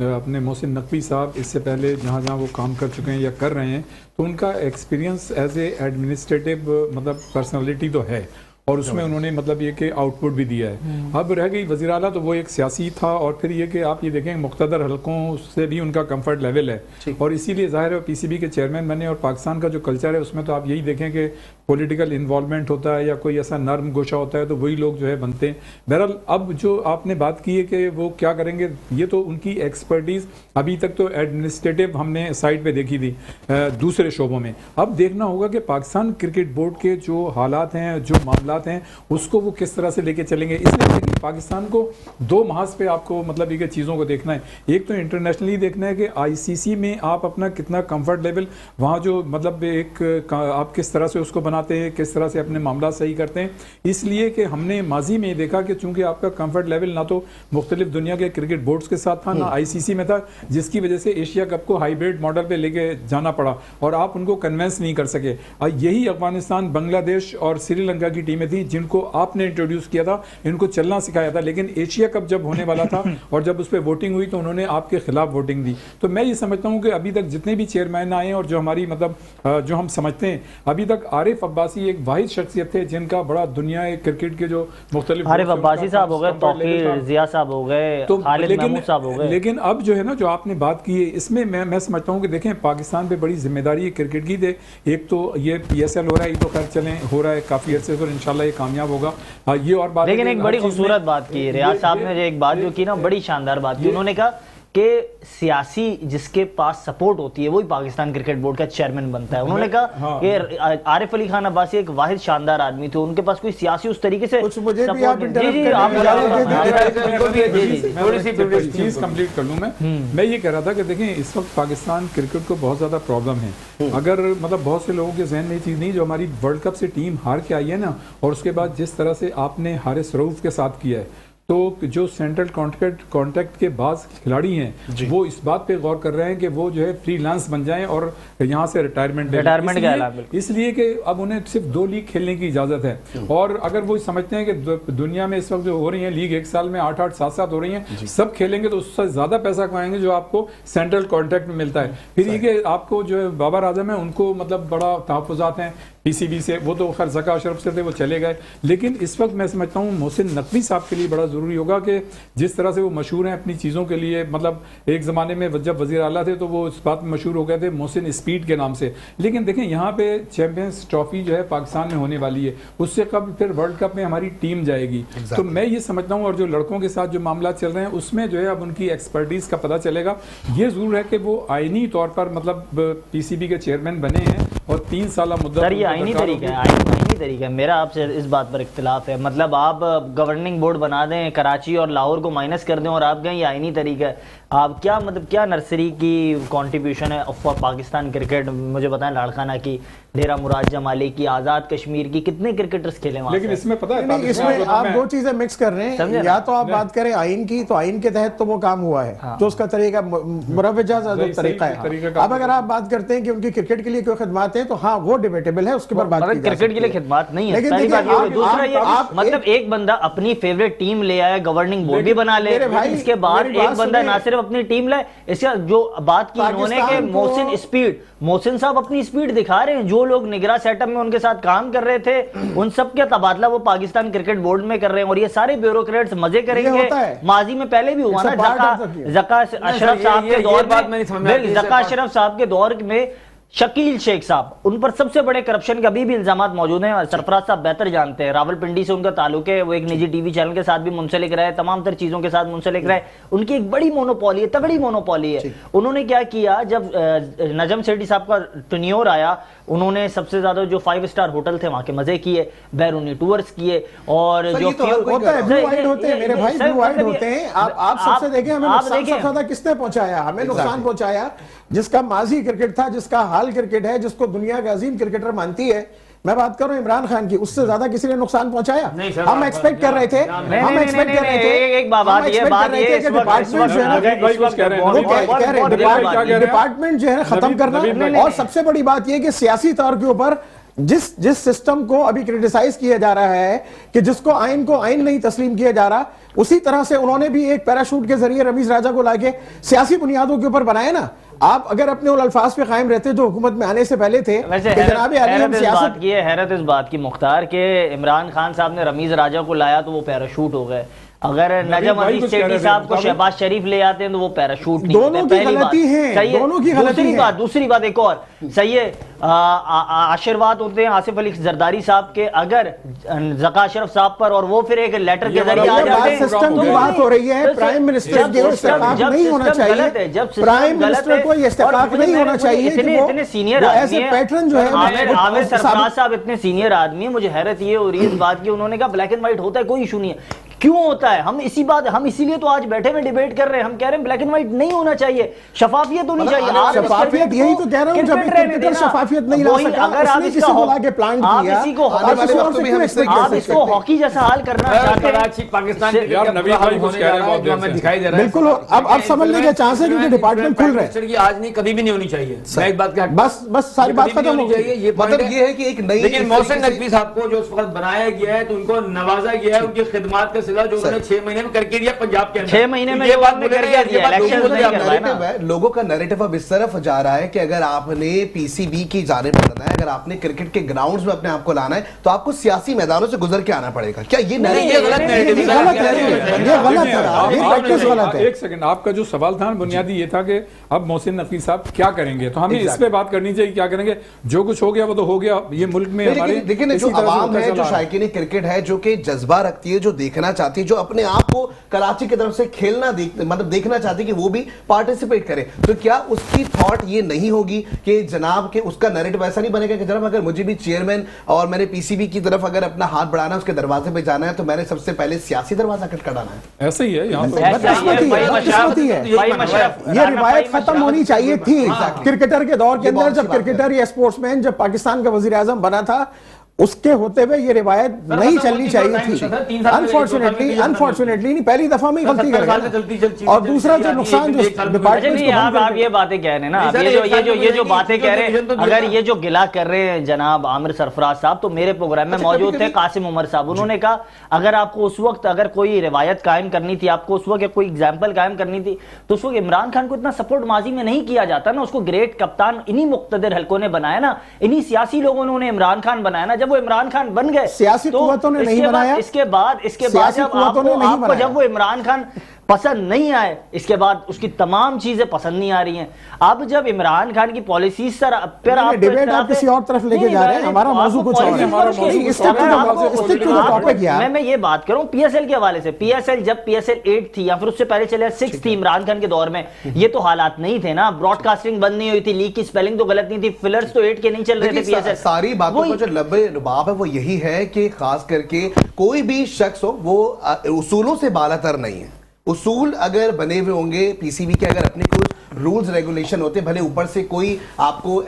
[SPEAKER 2] अपने मोहसिन नकवी साहब इससे पहले जहाँ जहाँ वो काम कर चुके हैं या कर रहे हैं तो उनका एक्सपीरियंस एज ए एडमिनिस्ट्रेटिव मतलब पर्सनालिटी तो है और उसमें उन्होंने मतलब ये कि आउटपुट भी दिया है। अब रह गई वज़ीर आला, तो वो एक सियासी था और फिर ये कि आप ये देखें मुख्तदर हलकों से भी उनका कंफर्ट लेवल है और इसीलिए ज़ाहिर है पीसीबी के चेयरमैन बने। और पाकिस्तान का जो कल्चर है उसमें तो आप यही देखें कि पॉलिटिकल इन्वॉल्वमेंट होता है या कोई ऐसा नर्म गोशा होता है तो वही लोग जो है बनते हैं। बहरहाल अब जो आपने बात की है कि वो क्या करेंगे, ये तो उनकी एक्सपर्टीज़ अभी तक तो एडमिनिस्ट्रेटिव हमने साइड पे देखी थी दूसरे शोबों में। अब देखना होगा कि पाकिस्तान क्रिकेट बोर्ड के जो हालात हैं, जो मामला हैं, उसको वो किस तरह से लेके चलेंगे। इसलिए पाकिस्तान को दो महाज पे आपको मतलब ये चीज़ों को देखना है। एक तो इंटरनेशनली देखना है कि आईसीसी में आप अपना कितना कंफर्ट लेवल वहाँ जो मतलब एक आप किस तरह से उसको बनाते हैं, किस तरह से अपने मामला सही करते हैं। इसलिए कि हमने माजी में देखा कि चूंकि आपका कंफर्ट लेवल ना तो मुख्तलिफ दुनिया के क्रिकेट बोर्ड्स के साथ था ना आईसीसी में था, जिसकी वजह से एशिया कप को हाइब्रिड मॉडल पे लेके जाना पड़ा और आप उनको कन्वेंस नहीं कर सके। यही अफगानिस्तान, बांग्लादेश और श्रीलंका की टीमें थी जिनको आपने इंट्रोड्यूस किया था, इनको चलना सिखाया था, लेकिन एशिया कप जब होने वाला था और जब उस पर वोटिंग हुई तो उन्होंने आपके खिलाफ वोटिंग दी। तो मैं ये समझता हूँ कि अभी तक जितने भी चेयरमैन आए और जो हमारी मतलब जो हम समझते हैं अभी तक आरिफ अब्बासी एक वाहिद शख्सियत थे जिनका बड़ा दुनिया क्रिकेट के जो मुख्तलिफ
[SPEAKER 4] आरिफ अब्बासी साहब हो गए, तौकीर जिया साहब हो गए,
[SPEAKER 2] तो
[SPEAKER 4] खालिद महमूद साहब हो गए।
[SPEAKER 2] लेकिन अब जो है ना जो आपने बात की है इसमें मैं समझता हूँ कि देखें पाकिस्तान पे बड़ी जिम्मेदारी है क्रिकेट की। एक तो ये PSL हो रहा है, ये तो खैर चलें हो रहा है काफी अर्से से और इंशाल्लाह ये कामयाब होगा। ये और बात,
[SPEAKER 4] लेकिन एक बड़ी खूबसूरत बात की रियाज साहब ने, जो एक बात जो की ना बड़ी शानदार बात की, उन्होंने कहा कि सियासी जिसके पास सपोर्ट होती है वही पाकिस्तान क्रिकेट बोर्ड का चेयरमैन बनता है। उन्होंने कहा कि आरिफ अली खान अब्बासी एक वाहिद शानदार आदमी थे, उनके पास कोई सियासी उस तरीके से
[SPEAKER 5] मुझे भी आप
[SPEAKER 2] चीज कंप्लीट कर लूं मैं ये कह रहा था कि देखिए इस वक्त पाकिस्तान क्रिकेट को बहुत ज्यादा प्रॉब्लम है। अगर मतलब बहुत से लोगों के जहन में ये चीज नहीं, जो हमारी वर्ल्ड कप से टीम हार के आई है ना और उसके बाद जिस तरह से आपने हारिस रऊफ के साथ किया है, तो जो सेंट्रल कॉन्ट्रैक्ट के बाद खिलाड़ी हैं वो इस बात पे गौर कर रहे हैं कि वो जो है फ्रीलांस बन जाएं और यहाँ से रिटायरमेंट इसलिए कि अब उन्हें सिर्फ 2 लीग खेलने की इजाजत है। और अगर वो समझते हैं कि दुनिया में इस वक्त जो हो रही है लीग एक साल में 8-8, 7-7 हो रही हैं, सब खेलेंगे तो उससे ज्यादा पैसा कमाएंगे जो आपको सेंट्रल कॉन्ट्रैक्ट में मिलता है। फिर ये कि आपको जो बाबर आजम है उनको मतलब बड़ा तहफ़्फ़ुज़ात हैं पीसीबी से, वो तो खैर ज़का अशरफ से थे, वो चले गए। लेकिन इस वक्त मैं समझता हूँ मोहसिन नकवी साहब के लिए बड़ा ज़रूरी होगा कि जिस तरह से वो मशहूर हैं अपनी चीज़ों के लिए, मतलब एक ज़माने में जब वज़ीर आला थे तो वो इस बात में मशहूर हो गए थे मोहसिन स्पीड के नाम से। लेकिन देखें यहाँ पे चैंपियंस ट्रॉफी जो है पाकिस्तान में होने वाली है, उससे कब फिर वर्ल्ड कप में हमारी टीम जाएगी। तो मैं ये समझता हूँ और जो लड़कों के साथ जो मामला चल रहे हैं उसमें जो है अब उनकी एक्सपर्टीज़ का पता चलेगा। ये ज़रूर है कि वो आइनी तौर पर मतलब पीसीबी के चेयरमैन बने हैं और 3 साल मुद्दा
[SPEAKER 4] आईनी तरीका है। मेरा आपसे इस बात पर इख्तिलाफ है, मतलब आप गवर्निंग बोर्ड बना दें, कराची और लाहौर को माइनस कर दें और आप कहें ये आईनी तरीका है। आप क्या मतलब क्या नर्सरी की कंट्रीब्यूशन है फॉर पाकिस्तान क्रिकेट, मुझे बताएं। लाड़काना की, डेरा मुराद जमाली की, आज़ाद कश्मीर की, कितने क्रिकेटर्स खेले वहाँ?
[SPEAKER 2] लेकिन इसमें पता है
[SPEAKER 5] इसमें आप 2 चीजें मिक्स कर रहे हैं। या तो आप बात करें आइन की, तो आइन के तहत तो वो काम हुआ है जो उसका तरीका मुरवजा तरीका है। अब अगर आप बात करते हैं कि उनकी क्रिकेट के लिए कोई खिदमत है तो हाँ वो डिबेटेबल है, उसके पर बात की जा सकती है।
[SPEAKER 4] क्रिकेट के लिए खिदमत नहीं है, पहली बात ये। दूसरा ये मतलब एक बंदा अपनी फेवरेट टीम ले आया, गवर्निंग बोर्ड भी बना ले, इसके बाद एक बंदा ना सिर्फ अपनी टीम लाए, इसका जो बात की उन्होंने कि मोहसिन साहब अपनी स्पीड दिखा रहे हैं। जो लोग निगरान सेटअप में उनके साथ काम कर रहे थे उन सब के तबादला वो पाकिस्तान क्रिकेट बोर्ड में कर रहे हैं और ये सारे ब्यूरोक्रेट्स मजे करेंगे। माजी में पहले भी हुआ ना, ज़का अशरफ साहब के दौर में, ज़का अशरफ साहब के दौर में शकील शेख साहब, उन पर सबसे बड़े करप्शन के अभी भी इल्जामात मौजूद हैं। सरफराज साहब बेहतर जानते हैं, रावलपिंडी से उनका ताल्लुक है, वो एक निजी टीवी चैनल के साथ भी मुंसलिक रहे, तमाम तर चीजों के साथ मुंसलिक रहे। उनकी एक बड़ी मोनोपोली है, तगड़ी मोनोपोली है। उन्होंने क्या किया, जब नजम सेठी साहब का टर्न्योर आया, उन्होंने सबसे ज्यादा जो 5 स्टार होटल थे वहां के मजे किए, बैरूनी टूर्स किए और जो
[SPEAKER 5] होता है ब्लू वाइट होते हैं मेरे भाई, ब्लू वाइट होते हैं। आप सबसे देखें हमें नुकसान सबसे ज्यादा किसने पहुंचाया? हमें नुकसान पहुंचाया जिसका माजी क्रिकेट था, जिसका हाल क्रिकेट है, जिसको दुनिया का अजीम क्रिकेटर मानती है, मैं बात कर रहा हूं इमरान खान की, उससे ज्यादा किसी ने नुकसान पहुंचाया?
[SPEAKER 3] नहीं सर,
[SPEAKER 5] हम एक्सपेक्ट कर रहे थे, हम एक्सपेक्ट कर रहे थे,
[SPEAKER 4] एक बात ये
[SPEAKER 5] डिपार्टमेंट जो है ना, डिपार्टमेंट जो है ना खत्म करना, और सबसे बड़ी बात यह कि सियासी तौर के ऊपर जिस सिस्टम को अभी क्रिटिसाइज किया जा रहा है कि जिसको आइन को आइन नहीं तस्लीम किया जा रहा, उसी तरह से उन्होंने भी एक पैराशूट के जरिए रमीज राजा को लाके सियासी बुनियादों के ऊपर बनाया ना। आप अगर अपने उन अल्फाज पे कायम रहते जो हुकूमत में आने से पहले थे,
[SPEAKER 4] हैरत इस बात की मुख्तार के इमरान खान साहब ने रमीज राजा को लाया तो वो पैराशूट हो गए, अगर नजम अजीज सेठी साहब को शहबाज शरीफ ले आते हैं तो वो पैराशूट नहीं होते।
[SPEAKER 5] दोनों की गलती है, दोनों की गलती है।
[SPEAKER 4] दूसरी बात एक और सही है, आशीर्वाद होते हैं आसिफ अली जरदारी साहब के अगर ज़का अशरफ साहब पर, और वो फिर एक लेटर के जरिए आ जाते हैं।
[SPEAKER 5] सिस्टम की बात हो रही है, प्राइम मिनिस्टर को इस्तेकाक नहीं होना चाहिए, प्राइम मिनिस्टर को इस्तेकाक नहीं होना चाहिए।
[SPEAKER 4] इतने सीनियर
[SPEAKER 5] ऐसे पैटर्न जो है
[SPEAKER 4] आमिर सरफराज साहब इतने सीनियर आदमी है, मुझे हैरत ये हो रही है इस बात की, उन्होंने कहा ब्लैक एंड व्हाइट होता है, कोई इशू नहीं है। क्यों होता है? हम इसीलिए तो आज बैठे में डिबेट कर रहे हैं, हम कह रहे हैं ब्लैक एंड व्हाइट नहीं होना चाहिए, शफाफियत होनी चाहिए।
[SPEAKER 5] शफाफियत, यही तो कह रहा हूं, जब क्रिकेटर शफाफियत नहीं ला सका,
[SPEAKER 4] अगर आप इसको हॉकी जैसा हाल करना चाहते हैं,
[SPEAKER 3] पाकिस्तान
[SPEAKER 2] दिखाई दे रहा है
[SPEAKER 5] बिल्कुल। अब समझने के चांस है क्योंकि डिपार्टमेंट खुल रहे हैं।
[SPEAKER 3] आज नहीं, कभी भी नहीं होनी चाहिए, एक बात का
[SPEAKER 5] बस सारी बात खत्म हो गई।
[SPEAKER 3] ये मतलब ये है कि एक नई, लेकिन मोहसिन नकवी साहब को जो उस वक्त बनाया गया है तो उनको नवाजा गया है, उनकी खिदमत का सिला जो उन्होंने 6 महीने में करके दिया पंजाब के अंदर।
[SPEAKER 4] 6 महीने में ये बात करके दिया, इलेक्शन नहीं करवाया ना।
[SPEAKER 1] लोगों का नैरेटिव अब इस तरफ जा रहा है कि अगर आपने पीसीबी की जानिब बढ़ना है, अगर आपने क्रिकेट के ग्राउंड्स में अपने आप को लाना है तो आपको सियासी मैदानों से गुजर के आना पड़ेगा। क्या ये
[SPEAKER 5] गलत है?
[SPEAKER 2] एक सेकंड, आपका जो सवाल था बुनियादी ये था कि अब मोहसिन नकवी साहब क्या करेंगे, तो हमें इस पे बात करनी चाहिए, क्या करेंगे। जो कुछ हो गया वो तो हो गया, ये मुल्क में हमारे,
[SPEAKER 1] लेकिन जो आवाम है, जो शायकीन क्रिकेट है, जो कि जज्बा रखती है, जो देखना चाहती है, जो अपने आप को कराची की तरफ से खेलना मतलब देखना चाहती है कि वो भी पार्टिसिपेट करे, तो क्या उसकी थॉट ये नहीं होगी कि जनाब के उसका नैरेटिव ऐसा नहीं बनेगा कि जनाब अगर मुझे भी चेयरमैन और मैंने पीसीबी की तरफ अगर अपना हाथ बढ़ाना है, उसके दरवाजे पे जाना है, तो मैंने सबसे पहले सियासी दरवाजा खटखटाना है।
[SPEAKER 2] ऐसे ही है यहाँ तो
[SPEAKER 5] ये रिवायत खत्म होनी चाहिए थी क्रिकेटर के दौर के अंदर, जब क्रिकेटर या स्पोर्ट्समैन जब पाकिस्तान का वजीर आजम बना था, उसके होते हुए ये रिवायत नहीं चलनी चाहिए थी। अनफॉर्चुनेटली नहीं, पहली दफा में गलती कर गए। और दूसरा जो नुकसान जो डिपार्टमेंट,
[SPEAKER 4] आप ये बातें कह रहे हैं ना, ये जो बातें कह रहे हैं, अगर ये जो गिला कर रहे हैं जनाब आमिर सरफराज साहब, तो मेरे प्रोग्राम में मौजूद थे कासिम उमर साहब, उन्होंने कहा अगर आपको उस वक्त अगर कोई रिवायत कायम करनी थी, आपको उस वक्त कोई एग्जाम्पल कायम करनी थी, तो उस वक्त इमरान खान को इतना सपोर्ट माजी में नहीं किया जाता ना, उसको ग्रेट कप्तान इन्हीं मुक्तदर हल्कों ने बनाया ना, इन्हीं सियासी लोगों ने उन्हें इमरान खान बनाया ना। जब वो इमरान खान बन गए,
[SPEAKER 5] सियासी कुव्वतों ने नहीं बनाया।
[SPEAKER 4] इसके बाद जब वो इमरान खान पसंद नहीं आए, इसके बाद उसकी तमाम चीजें पसंद नहीं आ रही हैं। अब जब इमरान खान की पॉलिसी सर फिर आप
[SPEAKER 5] डिबेट आप किसी और तरफ लेके जा रहे हैं, हमारा मौजू कुछ और है।
[SPEAKER 4] मैं ये बात करूं पीएसएल के हवाले से, पीएसएल जब पीएसएल 8 थी या फिर उससे पहले चले 6 थी इमरान खान के दौर में, ये तो हालात नहीं थे ना, ब्रॉडकास्टिंग बंद नहीं हुई थी, लीग की स्पेलिंग तो गलत नहीं थी, फिलर्स तो 8 के नहीं चल रहे थे पीएसएल।
[SPEAKER 1] सारी बातों का जो लंबे रुबाब है वो यही है कि खास करके कोई भी शख्स हो वो उसूलों से बालातर नहीं है। उसूल अगर बने हुए होंगे, पीसीबी के अगर अपने कुछ रूल्स रेगुलेशन होते, भले ऊपर से कोई आपको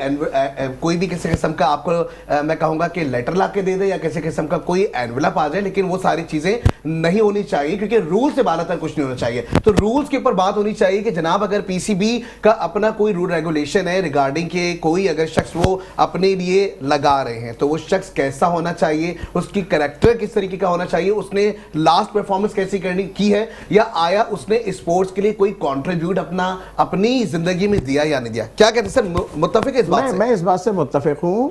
[SPEAKER 1] कोई भी किसी किस्म का आपको मैं कहूंगा कि लेटर ला के दे दे या किसी किस्म का कोई एनवेलप आ जाए, लेकिन वो सारी चीजें नहीं होनी चाहिए क्योंकि रूल से बालातर कुछ नहीं होना चाहिए। तो रूल्स के ऊपर बात होनी चाहिए कि जनाब अगर पीसीबी का अपना कोई रूल रेगुलेशन है रिगार्डिंग के कोई अगर शख्स वो अपने लिए लगा रहे हैं तो वो शख्स कैसा होना चाहिए, उसकी कैरेक्टर किस तरीके का होना चाहिए, उसने लास्ट परफॉर्मेंस कैसी करनी की है, या आया उसने स्पोर्ट्स के लिए कोई कंट्रीब्यूट अपनी जिंदगी में दिया या नहीं दिया। क्या कहते हैं सर, मुत्तफिक है इस बात से?
[SPEAKER 5] मैं इस बात से मुत्तफिक हूं,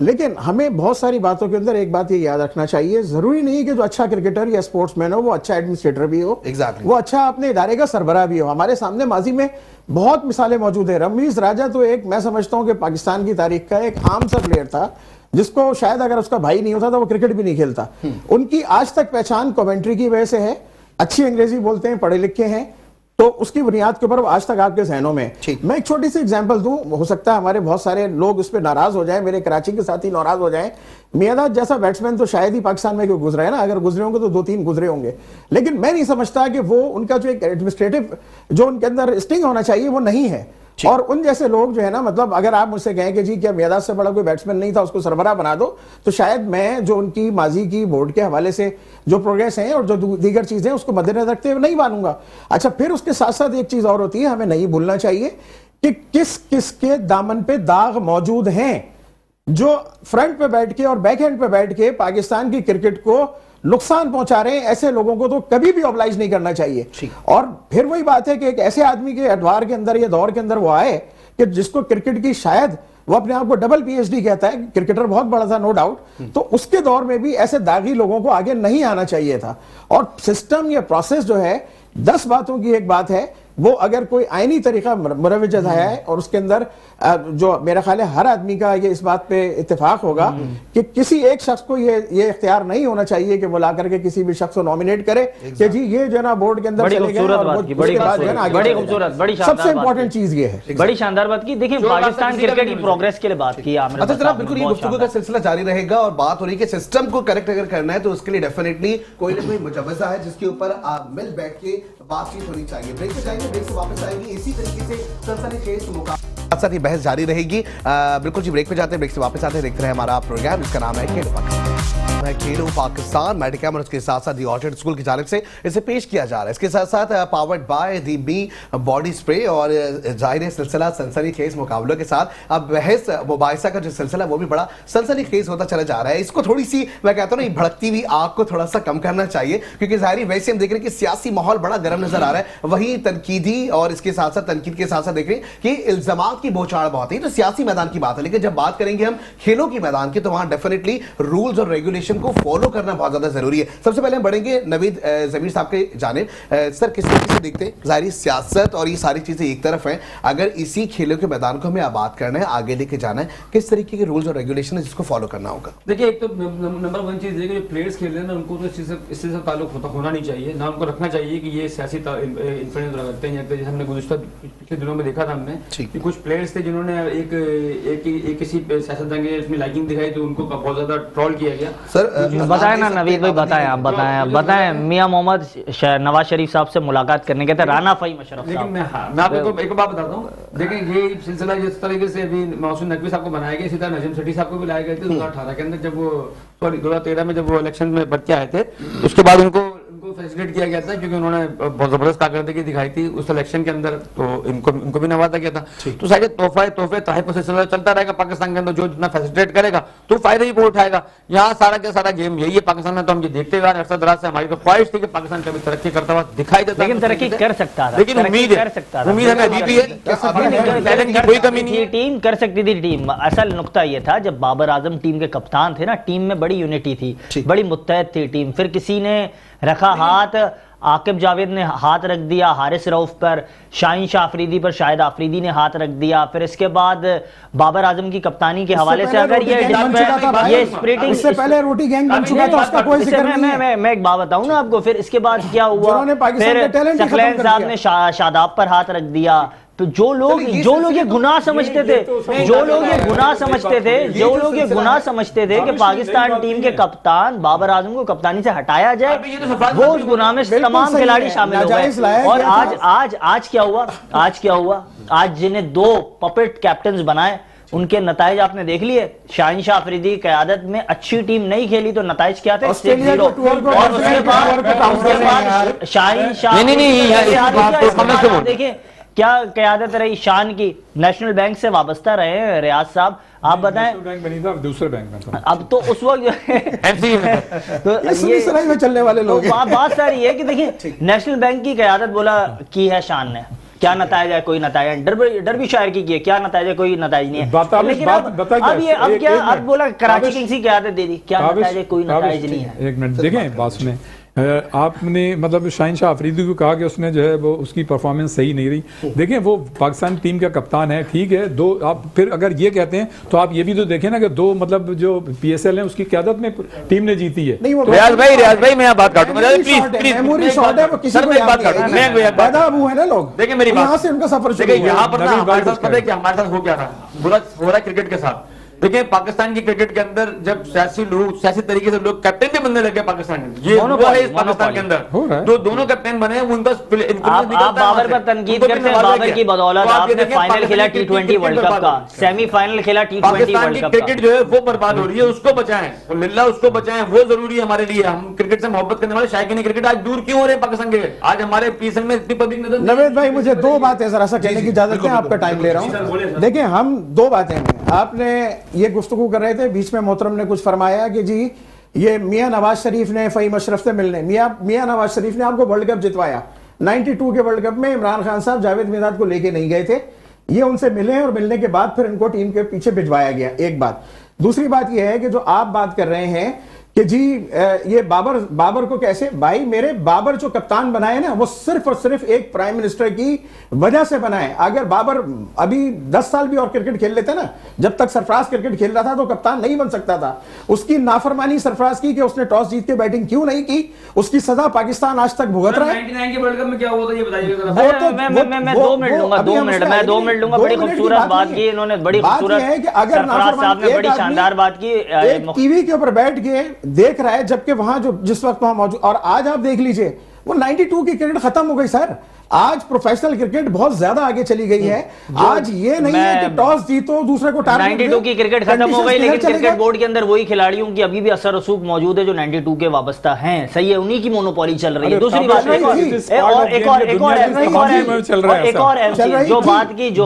[SPEAKER 5] लेकिन हमें बहुत सारी बातों के अंदर एक बात ये याद रखना चाहिए, जरूरी नहीं कि जो अच्छा क्रिकेटर या स्पोर्ट्समैन हो वो अच्छा एडमिनिस्ट्रेटर भी हो, वो अच्छा अपने इदारे का सरबराह भी हो। हमारे सामने माजी में बहुत मिसालें मौजूद है। रमीज राजा तो एक, मैं समझता हूं कि पाकिस्तान की तारीख का एक आम सा प्लेयर था जिसको शायद अगर उसका भाई नहीं होता तो वो क्रिकेट भी नहीं खेलता। उनकी आज तक पहचान कमेंट्री की वजह से है, अच्छी अंग्रेजी बोलते हैं, पढ़े लिखे हैं, तो उसकी बुनियाद के ऊपर आज तक आपके जहनों में। मैं एक छोटी सी एग्जांपल दूं, हो सकता है हमारे बहुत सारे लोग उस पर नाराज हो जाएं, मेरे कराची के साथी नाराज हो जाएं। मियादाद जैसा बैट्समैन तो शायद ही पाकिस्तान में क्यों गुजरा है ना, अगर गुजरे होंगे तो 2-3 गुजरे होंगे, लेकिन मैं नहीं समझता कि वो उनका जो एक एडमिनिस्ट्रेटिव जो उनके अंदर स्टिंग होना चाहिए वो नहीं है। और उन जैसे लोग जो है ना, मतलब अगर आप मुझसे कहें कि जी क्या मेयादाद से बड़ा कोई बैट्समैन नहीं था, उसको सरबराह बना दो, तो शायद मैं जो उनकी माजी की बोर्ड के हवाले से जो प्रोग्रेस है और जो दीगर चीजें उसको मद्देनजर रखते हुए नहीं मानूंगा। अच्छा, फिर उसके साथ साथ एक चीज और होती है, हमें नहीं भूलना चाहिए कि किस किस के दामन पे दाग मौजूद हैं, जो फ्रंट पे बैठ के और बैक हैंड पे बैठ के पाकिस्तान की क्रिकेट को नुकसान पहुंचा रहे हैं। ऐसे लोगों को तो कभी भी ऑब्लाइज नहीं करना चाहिए। और फिर वही बात है कि एक ऐसे आदमी के अदवार के अंदर या दौर के अंदर वो आए कि जिसको क्रिकेट की शायद वो अपने आप को डबल पीएचडी कहता है, क्रिकेटर बहुत बड़ा था नो डाउट, तो उसके दौर में भी ऐसे दागी लोगों को आगे नहीं आना चाहिए था। और सिस्टम या प्रोसेस जो है, 10 बातों की एक बात है, वो अगर कोई आईनी तरीका मुरव्वज है और उसके अंदर जो मेरा ख्याल है हर आदमी का ये इस बात पे इत्तेफाक होगा कि किसी एक शख्स को ये इख्तियार नहीं होना चाहिए कि वो ला करके किसी भी शख्स को नॉमिनेट करे कि जी ये जो ना बोर्ड के अंदर चले गए और
[SPEAKER 4] बड़ी खूबसूरत, बड़ी
[SPEAKER 5] सबसे इंपॉर्टेंट चीज ये है,
[SPEAKER 4] बड़ी शानदार बात की। देखिए पाकिस्तान क्रिकेट की प्रोग्रेस के लिए बात की आपने।
[SPEAKER 1] अच्छा जनाब, बिल्कुल ये गुफ्तगू का सिलसिला जारी रहेगा और बात हो रही है कि सिस्टम को करेक्ट अगर करना है तो उसके लिए डेफिनेटली कोई ना कोई मुजव्वजा है जिसके ऊपर मिल बैठ के बातचीत होनी चाहिए। ब्रेक पे जाएंगे, ब्रेक से वापस आएंगे, इसी तरीके से सनसनीखेज मुकाबला साथ ही बहस जारी रहेगी। बिल्कुल जी, ब्रेक पे जाते हैं, ब्रेक से वापस आते हैं, देखते रहे हमारा प्रोग्राम, जिसका नाम है खेलो पाकिस्तान। मेडिकैम और उसके साथ साथ दी ऑर्चिड स्कूल की जानिब से इसे पेश किया जा रहा है। इसके साथ साथ powered by the me body spray और जाहिर सिलसिला सनसनीखेज मुकाबलों के साथ अब बहस मुबाहिसा का जो सिलसिला वो भी बड़ा सनसनीखेज होता चला जा रहा है। इसको थोड़ी सी मैं कहता हूँ भड़कती हुई आग को थोड़ा सा कम करना चाहिए, क्योंकि जाहिर वैसे हम देख रहे हैं कि सियासी माहौल बड़ा गर्म नजर आ रहा है। वहीं तनकीदी और इसके साथ साथ तनकीद के साथ साथ देख रहे हैं कि इल्जामात की बौछार बहुत है। तो सियासी मैदान की बात है, लेकिन जब बात करेंगे हम खेलों की मैदान की तो वहां डेफिनेटली रूल्स और रेगुलेशन को फॉलो करना बहुत ज्यादा जरूरी है। सबसे पहले हम बढ़ेंगे नवीद जमीर साहब के जानिब। सर, किस तरीके से देखते हैं, जाहिर सियासत और ये सारी चीजें एक तरफ हैं, अगर इसी खेलों के मैदान को हमें आबाद करना है, आगे लेके जाना है, किस तरीके के रूल्स और रेगुलेशन है जिसको फॉलो करना होगा?
[SPEAKER 3] देखिए, एक तो नंबर 1 चीज है कि जो प्लेयर्स खेल रहे हैं ना, उनको तो इससे ताल्लुक होना नहीं चाहिए ना, उनको रखना चाहिए कि ये सियासी इन्फ्लुएंस रखते हैं। जैसे हमने गुज़िश्ता पिछले दिनों में देखा था हमने कि कुछ प्लेयर्स थे जिन्होंने एक किसी सियासतदान के इसमें लाइकिंग दिखाई तो उनको बहुत ज्यादा ट्रोल किया गया।
[SPEAKER 4] सर बताएं ना नवीद भाई, बताएं आप, बताएं मियां मोहम्मद नवाज शरीफ साहब से मुलाकात करने गए थे, राना फहीम अशरफ साहब।
[SPEAKER 3] लेकिन मैं आपको एक बात बताता हूँ, देखिए ये सिलसिला जिस तरीके से अभी मौसूम नकवी साहब को बनाया गया, इसी तरह नजीम सेठी साहब को भी लाए गए थे 2018 के अंदर, जब वो 2013 में जब वो इलेक्शन में बच के आए थे, उसके बाद उनको फैसिलिटेट किया गया था क्योंकि उन्होंने बहुत जबरदस्त कारकर्दगी दिखाई थी उस इलेक्शन के अंदर, तो इनको भी नवाजा गया था। तो शायद तोहफे तहफ का सिलसिला चलता रहेगा पाकिस्तान के अंदर, जो जितना फैसिलिटेट करेगा तो फायदा ही उठाएगा। यहाँ सारा का सारा गेम यही है पाकिस्तान में, तो हम ये देखते हुए अरसा दराज से हमारी तो ख्वाहिश थी कि पाकिस्तान कभी तरक्की करता हुआ दिखाई देता,
[SPEAKER 4] लेकिन तरक्की कर सकता था,
[SPEAKER 3] लेकिन उम्मीद हमें अभी भी है, कोई कमी नहीं है,
[SPEAKER 4] टीम कर सकती थी। टीम असल नुकता ये था, जब बाबर आजम टीम के कप्तान थे ना, टीम में बड़ी यूनिटी थी, बड़ी मुत्तहद थी टीम। फिर किसी ने रखा हाथ, आकिब जावेद ने हाथ रख दिया हारिस रऊफ पर, शाहीन शाह अफरीदी पर शाहिद अफरीदी ने हाथ रख दिया। फिर इसके बाद बाबर आजम की कप्तानी के हवाले से अगर ये स्प्रिटिंग,
[SPEAKER 5] इससे पहले रोटी गैंग बन चुका था, उसका कोई जिक्र नहीं है।
[SPEAKER 4] मैं एक बात बताऊं ना आपको, फिर इसके बाद क्या हुआ, फिर सकलैन साहब ने शादाब पर हाथ रख दिया। तो जो लोग ये गुनाह समझते थे, जो लोग ये गुनाह समझते थे कि पाकिस्तान टीम के कप्तान बाबर आजम को कप्तानी से हटाया जाए, वो उस गुनाह में तमाम खिलाड़ी शामिल हो गए। और आज क्या हुआ, आज जिन्हें 2 पपेट कैप्टन बनाए, उनके नताइज आपने देख लिए। शाहीन शाह अफरीदी की क़यादत में अच्छी टीम नहीं खेली तो नताइज क्या थे, 0। और उसके बाद शाहीन शाह, देखिए क्या क़यादत रही शान की, नेशनल बैंक से वाबस्ता रहे रियाज साहब, आप बताएं।
[SPEAKER 2] बैंक में नहीं था, दूसरे बैंक में था।
[SPEAKER 4] अब तो उस वक्त जो है
[SPEAKER 5] तो ये में चलने वाले लोग,
[SPEAKER 4] बात सारी है कि देखिए नेशनल बैंक की क़यादत बोला की है शान ने, क्या नताइज है, कोई नताइज, डर भी शायर की है, क्या नताइज है, कोई नताइज नहीं है। लेकिन अब बोला कराची किंग्स की क़यादत दे दी, क्या नताइज है, कोई नताइज नहीं है।
[SPEAKER 2] एक मिनट देखें, बात सुने। आपने मतलब शाहीन शाह अफरीदी को कहा कि उसने जो है वो उसकी परफॉर्मेंस सही नहीं रही। देखें, वो पाकिस्तान टीम का कप्तान है, ठीक है, 2 आप फिर अगर ये कहते हैं तो आप ये भी तो देखें ना कि 2 मतलब जो PSL है उसकी क़यादत में टीम ने जीती है।
[SPEAKER 3] रियाज भाई मैं बात काटूंगा, प्लीज सर मैं बात काटूंगा, मैं है ना लोग, देखिए मेरी बात, यहाँ से उनका सफर शुरू, यहाँ पर हमारे साथ पता है कि हमारे साथ हो क्या रहा, बुरा हो रहा है क्रिकेट के साथ देखिए पाकिस्तान की क्रिकेट के अंदर जब सियासी तरीके से लोग कैप्टन भी बनने लगे पाकिस्तान में, ये हुआ है इस पाकिस्तान के अंदर जो दोनों कैप्टन बने हैं उनका
[SPEAKER 4] आप बाबर पर तनकीद करते हैं, बाबर की बदौलत आपने फाइनल खेला T20 वर्ल्ड कप का, सेमीफाइनल खेला T20
[SPEAKER 3] पाकिस्तान की
[SPEAKER 4] वर्ल्ड कप का।
[SPEAKER 3] क्रिकेट जो है वो बर्बाद हो रही है, उसको बचाएं और लिल्ला उसको बचाएं, वो जरूरी है हमारे लिए। हम क्रिकेट से मोहब्बत करने वाले शायकीन क्रिकेट आज दूर क्यों हो रहे हैं पाकिस्तान के? आज हमारे पीएसएल में इतनी पब्लिक नजर
[SPEAKER 5] नवेद भाई मुझे दो बातें जरा सा कहने की इजाजत है, आपका टाइम ले रहा हूं। देखिए हम दो बातें हैं, आपने ये गुफ्तगू कर रहे थे, बीच में मोहतरम ने कुछ फरमाया कि जी ये मियां नवाज शरीफ ने फहीम अशरफ से मिलने, मियां नवाज शरीफ ने आपको वर्ल्ड कप जितवाया 92 के वर्ल्ड कप में। इमरान खान साहब जावेद मियादाद को लेके नहीं गए थे, ये उनसे मिले हैं और मिलने के बाद फिर इनको टीम के पीछे भिजवाया गया। एक बात। दूसरी बात यह है कि जो आप बात कर रहे हैं कि जी ये बाबर को कैसे, भाई मेरे बाबर जो कप्तान बनाए ना वो सिर्फ और सिर्फ एक प्राइम मिनिस्टर की वजह से बनाए। अगर बाबर अभी 10 साल भी और क्रिकेट खेल लेते ना, जब तक सरफराज क्रिकेट खेल रहा था तो कप्तान नहीं बन सकता था। उसकी नाफरमानी सरफराज की कि उसने टॉस जीत के बैटिंग क्यों नहीं की, उसकी सजा पाकिस्तान आज तक भुगत रहा है।
[SPEAKER 3] 99 के वर्ल्ड कप में क्या हुआ था ये बताइए जरा।
[SPEAKER 4] मैं 2 मिनट लूंगा, बड़ी खूबसूरत बात की इन्होंने, बड़ी खूबसूरत सरफराज साहब ने बड़ी शानदार बात की।
[SPEAKER 5] एक टीवी के ऊपर बैठ के देख रहा है, जबकि वहां जो जिस वक्त वहां मौजूद, और आज आप देख लीजिए वो 92 की क्रिकेट खत्म हो गई सर। आज प्रोफेशनल क्रिकेट बहुत ज्यादा आगे चली गई है। आज ये नहीं है कि टॉस जीतो दूसरे को टारगेट
[SPEAKER 4] 92 की क्रिकेट खत्म हो गई, लेकिन क्रिकेट बोर्ड के अंदर वही खिलाड़ियों की अभी भी असर रसूख मौजूद है जो 92 के वाबस्ता हैं। सही है, उन्हीं की मोनोपोली चल रही है। दूसरी बात जो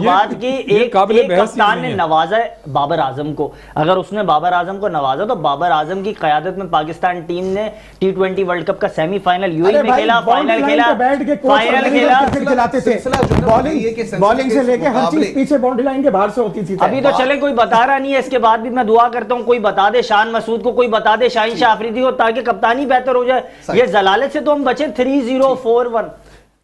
[SPEAKER 4] बात की एक कप्तान ने नवाजा है बाबर आजम को, अगर उसने बाबर आजम को नवाजा तो बाबर आजम की क़यादत में पाकिस्तान टीम ने T20 वर्ल्ड कप का सेमीफाइनल यूएई में खेला, फाइनल खेला, फाइनल खेला,
[SPEAKER 5] खिलाते थे। बॉलिंग से लेके हर चीज पीछे बाउंड्री लाइन के बाहर से होती थी।
[SPEAKER 4] अभी तो चले कोई बता रहा नहीं है, इसके बाद भी मैं दुआ करता हूं कोई बता दे, शान मसूद को कोई बता दे, शाहीन शाह अफरीदी को, ताकि कप्तानी बेहतर हो जाए। ये जलालत से तो हम बचे। 3041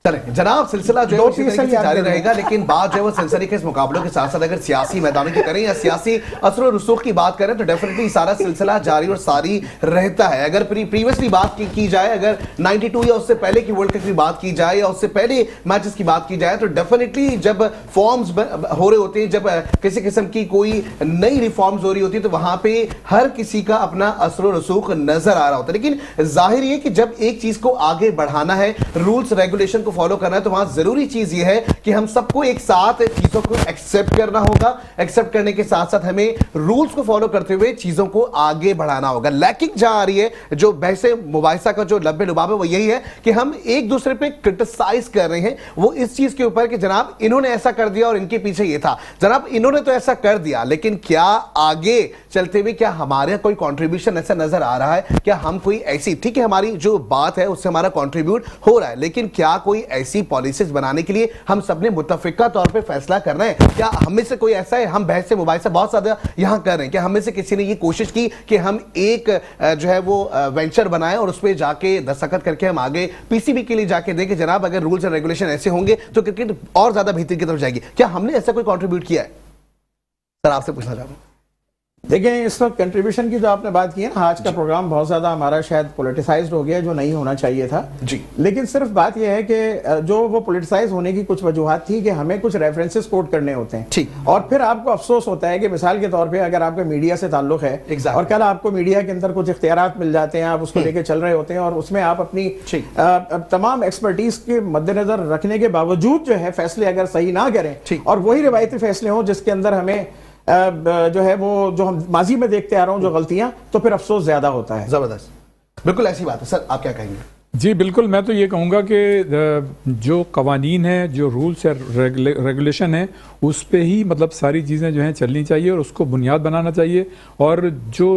[SPEAKER 1] चले जनाब, सिलसिला जो है इसी तरीके से जारी रहेगा, लेकिन बात जो है वो सनसनीखेज मुकाबलों के साथ साथ अगर सियासी मैदानों की करें या सियासी असर और रसूख की बात करें तो डेफिनेटली सारा सिलसिला जारी और सारी रहता है। अगर प्रीवियसली बात की जाए, अगर 92 या उससे पहले की वर्ल्ड कप की बात की जाए या उससे पहले मैचेस की बात की जाए, तो डेफिनेटली जब फॉर्म्स हो रहे होते हैं, जब किसी किस्म की कोई नई रिफॉर्म्स हो रही होती है, तो वहां पे हर किसी का अपना असर और रसूख नजर आ रहा होता है। लेकिन जाहिर है कि जब एक चीज को आगे बढ़ाना है, रूल्स रेगुलेशन फॉलो करना है, तो वहां जरूरी चीज यह है कि हम सबको एक साथ चीजों को एक्सेप्ट करना होगा। एक्सेप्ट करने के साथ साथ हमें रूल्स को फॉलो करते हुए चीजों को आगे बढ़ाना होगा। लैकिंग जहां आ रही है, जो बहसे मुबाहिसा का जो लब्बे लुबाब है, वो यही है कि हम एक दूसरे पे क्रिटिसाइज कर रहे हैं, वो इस चीज के ऊपर कि जनाब इन्होंने ऐसा कर दिया और इनके पीछे ये था, जनाब इन्होंने तो ऐसा कर दिया, लेकिन क्या आगे चलते हुए क्या हमारे कोई कंट्रीब्यूशन ऐसा नजर आ रहा है? क्या हम कोई ऐसी, ठीक है हमारी जो बात है उससे हमारा कंट्रीब्यूट हो रहा है, लेकिन क्या कोई ऐसी पॉलिसीज बनाने के लिए हम सबने मुत्तफिका तौर पे फैसला करना है? क्या हम में से कोई ऐसा है, हम बहस से मुबाहिसा बहुत ज्यादा यहां कर रहे हैं, क्या हम में से किसी ने ये कोशिश की कि हम एक जो है वो वेंचर बनाए और उस पर जाके दस्तखत करके हम आगे पीसीबी के लिए जाके दें कि जनाब अगर रूल्स एंड रेगुलेशन ऐसे होंगे तो क्रिकेट और ज्यादा बेहतरी की तरफ जाएगी? क्या हमने ऐसा कोई कंट्रीब्यूट किया है? सर आपसे पूछना चाहूँ।
[SPEAKER 5] देखिए इस वक्त कंट्रीब्यूशन की जो आपने बात की है ना, आज का प्रोग्राम बहुत ज्यादा हमारा शायद पॉलिटिसाइज्ड हो गया, जो नहीं होना चाहिए था
[SPEAKER 1] जी।
[SPEAKER 5] लेकिन सिर्फ बात यह है कि जो वो पॉलिटिसाइज होने की कुछ वजूहत थी कि हमें कुछ रेफरेंसेस कोट करने होते हैं,
[SPEAKER 1] ठीक,
[SPEAKER 5] और फिर आपको अफसोस होता है कि मिसाल के तौर पे अगर आपका मीडिया से ताल्लुक है और कल आपको मीडिया के अंदर कुछ इख्तियारात मिल जाते हैं, आप उसको लेके चल रहे होते हैं और उसमें आप अपनी तमाम एक्सपर्टीज के मद्देनजर रखने के बावजूद जो है फैसले अगर सही ना करें और वही रिवायती फैसले हों जिसके अंदर हमें जो है वो जो हम माजी में देखते आ रहे हूं जो गलतियां, तो फिर अफसोस ज्यादा होता है।
[SPEAKER 1] जबरदस्त, बिल्कुल ऐसी बात है। सर आप क्या कहेंगे?
[SPEAKER 2] जी बिल्कुल, मैं तो ये कहूँगा कि जो कवानीन है, जो रूल्स है, रेगुलेशन है, उस पे ही मतलब सारी चीज़ें जो हैं चलनी चाहिए और उसको बुनियाद बनाना चाहिए। और जो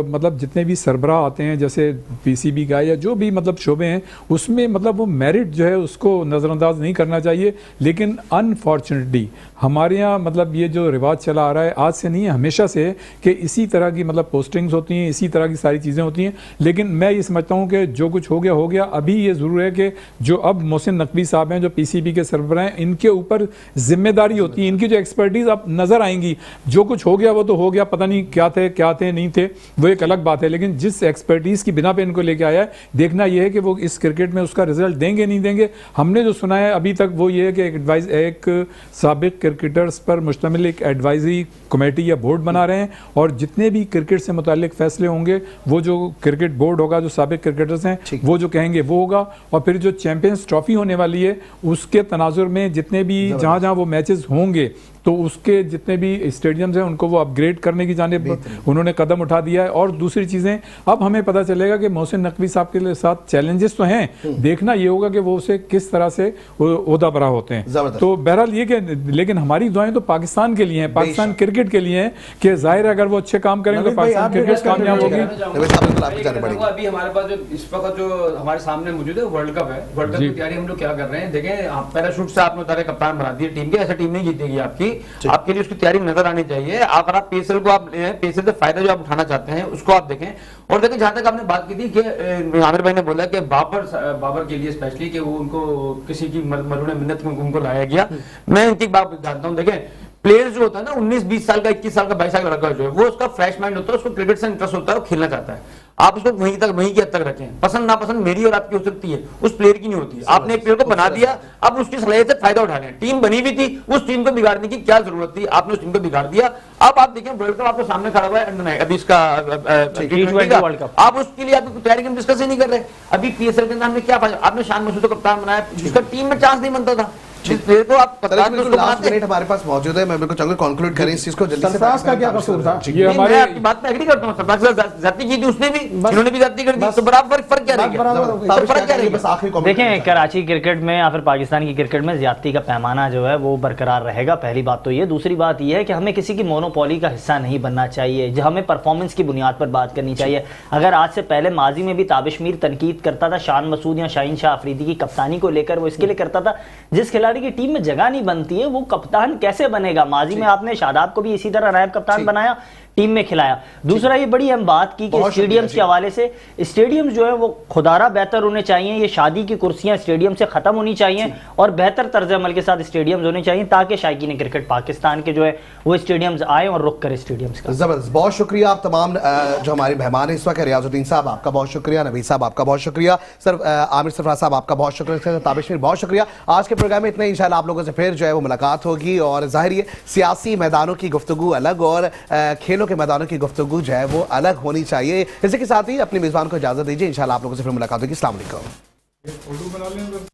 [SPEAKER 2] मतलब जितने भी सरबराह आते हैं, जैसे पीसीबी का या जो भी मतलब शोबे हैं, उसमें मतलब वो मेरिट जो है उसको नज़रअंदाज नहीं करना चाहिए। लेकिन अनफॉर्चुनेटली हमारे यहाँ मतलब ये जो रिवाज चला आ रहा है, आज से नहीं है हमेशा से, कि इसी तरह की मतलब पोस्टिंग्स होती हैं, इसी तरह की सारी चीज़ें होती हैं। लेकिन मैं ये समझता हूँ कि जो कुछ हो गया गया। अभी ये जरूर है कि जो अब मोहसिन नकवी साहब हैं, जो पीसीबी के सरबराह हैं, इनके ऊपर जिम्मेदारी होती है, इनकी जो एक्सपर्टीज अब नजर आएंगी। जो कुछ हो गया वो तो हो गया, पता नहीं क्या थे नहीं थे, वो एक अलग बात है, लेकिन जिस एक्सपर्टीज की बिना पे इनको लेके आया है, देखना यह है कि वो इस क्रिकेट में उसका रिजल्ट देंगे नहीं देंगे। हमने जो सुना है अभी तक वो ये है कि एक साबिक क्रिकेटर्स पर मुश्तमिल एक एडवाइजरी कमेटी या बोर्ड बना रहे हैं, और जितने भी क्रिकेट से मुतालिक फैसले होंगे वो जो क्रिकेट बोर्ड होगा, जो साबिक क्रिकेटर्स हैं वो जो कहेंगे वो होगा। और फिर जो चैंपियंस ट्रॉफी होने वाली है उसके तनाजुर में जितने भी जहां वो मैचेस होंगे, तो उसके जितने भी स्टेडियम्स हैं उनको वो अपग्रेड करने की जानिब उन्होंने कदम उठा दिया है। और दूसरी चीज़ें अब हमें पता चलेगा कि मोहसिन नकवी साहब के साथ चैलेंजेस तो हैं, देखना ये होगा कि वो उसे किस तरह से ओहदा बरा होते हैं। तो बहरहाल ये कि लेकिन हमारी दुआएं तो पाकिस्तान के लिए हैं, पाकिस्तान क्रिकेट के लिए हैं कि जाहिर है अगर वो अच्छे काम करेंगे तो पाकिस्तान क्रिकेट कामयाब होगी।
[SPEAKER 3] अभी हमारे पास जो इस वक्त जो हमारे सामने मौजूद है वर्ल्ड कप है, वर्ल्ड कप की तैयारी हम लोग क्या कर रहे हैं। देखें, पैराशूट से आपने उतारे कप्तान बना दिए टीम के, ऐसा टीम नहीं जीतेगी आपके लिए उसकी तैयारी नजर आनी चाहिए। अगर आप पेसर को आप पेसर से फायदा जो आप उठाना चाहते हैं उसको आप देखें। और देखें, जहां तक आपने बात की थी कि आमिर भाई ने बोला कि बाबर के लिए स्पेशली कि वो उनको किसी की मरूने मिन्नत में उनको लाया गया, मैं इनकी बात जानता हूं। देखें, प्लेयर जो होता है ना 19-20 साल का, 21 साल का, 22 साल का लड़का जो है वो उसका फ्रेश माइंड होता है, उसको क्रिकेट से इंटरेस्ट होता है, वो खेलना चाहता है। आप उसको वहीं की हद तक रखें। पसंद नापसंद मेरी और आपकी हो सकती है, उस प्लेयर की नहीं होती। आपने एक प्लेयर को बना दिया, अब उसकी सलाहियत से फायदा उठा लें। टीम बनी हुई थी, उस टीम को बिगाड़ने की क्या जरूरत थी, आपने उस टीम को बिगाड़ दिया। अब आप देखें वर्ल्ड कप आपके सामने खड़ा हुआ है, अभी इसका वर्ल्ड कप, आप उसके लिए आपकी तैयारी हम डिस्कस ही नहीं कर रहे। अभी पीएसएल के अंदर हमने क्या फायदा, आपने शान मसूद को कप्तान बनाया जिसका टीम में चांस नहीं बनता था। जिस प्लेयर को आप कप्तान
[SPEAKER 1] लास्ट मिनट हमारे पास मौजूद है, मैं बिल्कुल चाहूंगा कंक्लूड करें इस चीज को जल्दी से।
[SPEAKER 5] सरफराज का क्या कसूर था?
[SPEAKER 2] ये हमारे
[SPEAKER 3] आपकी बात में एग्री करता हूं। सरफराज के साथ ज्यादती की थी उसने भी, इन्होंने भी ज्यादती कर दी, तो बराबर फर्क क्या रहेगा?
[SPEAKER 4] देखें, कराची क्रिकेट में या फिर पाकिस्तान की क्रिकेट में ज्यादती का पैमाना जो है वो बरकरार रहेगा। पहली बात तो ये। दूसरी बात ये है कि हमें किसी की मोनोपोली का हिस्सा नहीं बनना चाहिए, जो हमें परफॉर्मेंस की बुनियाद पर बात करनी चाहिए। अगर आज से पहले माजी में भी ताबिश मीर तनकीद करता था शान मसूद या शाहीन शाह अफरीदी की कप्तानी को लेकर, वो इसके लिए करता था जिस खिलाड़ी की टीम में जगह नहीं बनती है वो कप्तान कैसे बनेगा। माजी में आपने शादाब को भी इसी तरह नायब कप्तान बनाया, टीम में खिलाया। दूसरा ये बड़ी अहम बात की कि स्टेडियम्स के हवाले से, स्टेडियम्स जो है वो खुदारा बेहतर होने चाहिए। ये शादी की कुर्सियां स्टेडियम से खत्म होनी चाहिए और बेहतर तर्ज अमल के साथ स्टेडियम्स होने चाहिए ताकि शायकीन क्रिकेट पाकिस्तान के जो है वो स्टेडियम्स आए और रुख करे स्टेडियम्स का।
[SPEAKER 1] जबरदस्त, बहुत शुक्रिया आप तमाम जो हमारे मेहमान हैं इस वक्त। रियाजुद्दीन साहब आपका बहुत शुक्रिया, नबी साहब आपका बहुत शुक्रिया, सर आमिर सरफराज साहब आपका बहुत शुक्रिया, ताबिश मीर बहुत शुक्रिया। आज के प्रोग्राम में इतना ही। इंशाल्लाह आप लोगों से फिर जो है वो मुलाकात होगी। और जाहिर है सियासी मैदानों की गुफ्तगू अलग और खेलों के मैदानों की गुफ्तगू जो है वो अलग होनी चाहिए। इसी के साथ ही अपने मेजबान को इजाजत दीजिए। इंशाल्लाह आप लोगों से फिर मुलाकात होगी। अस्सलाम वालेकुम।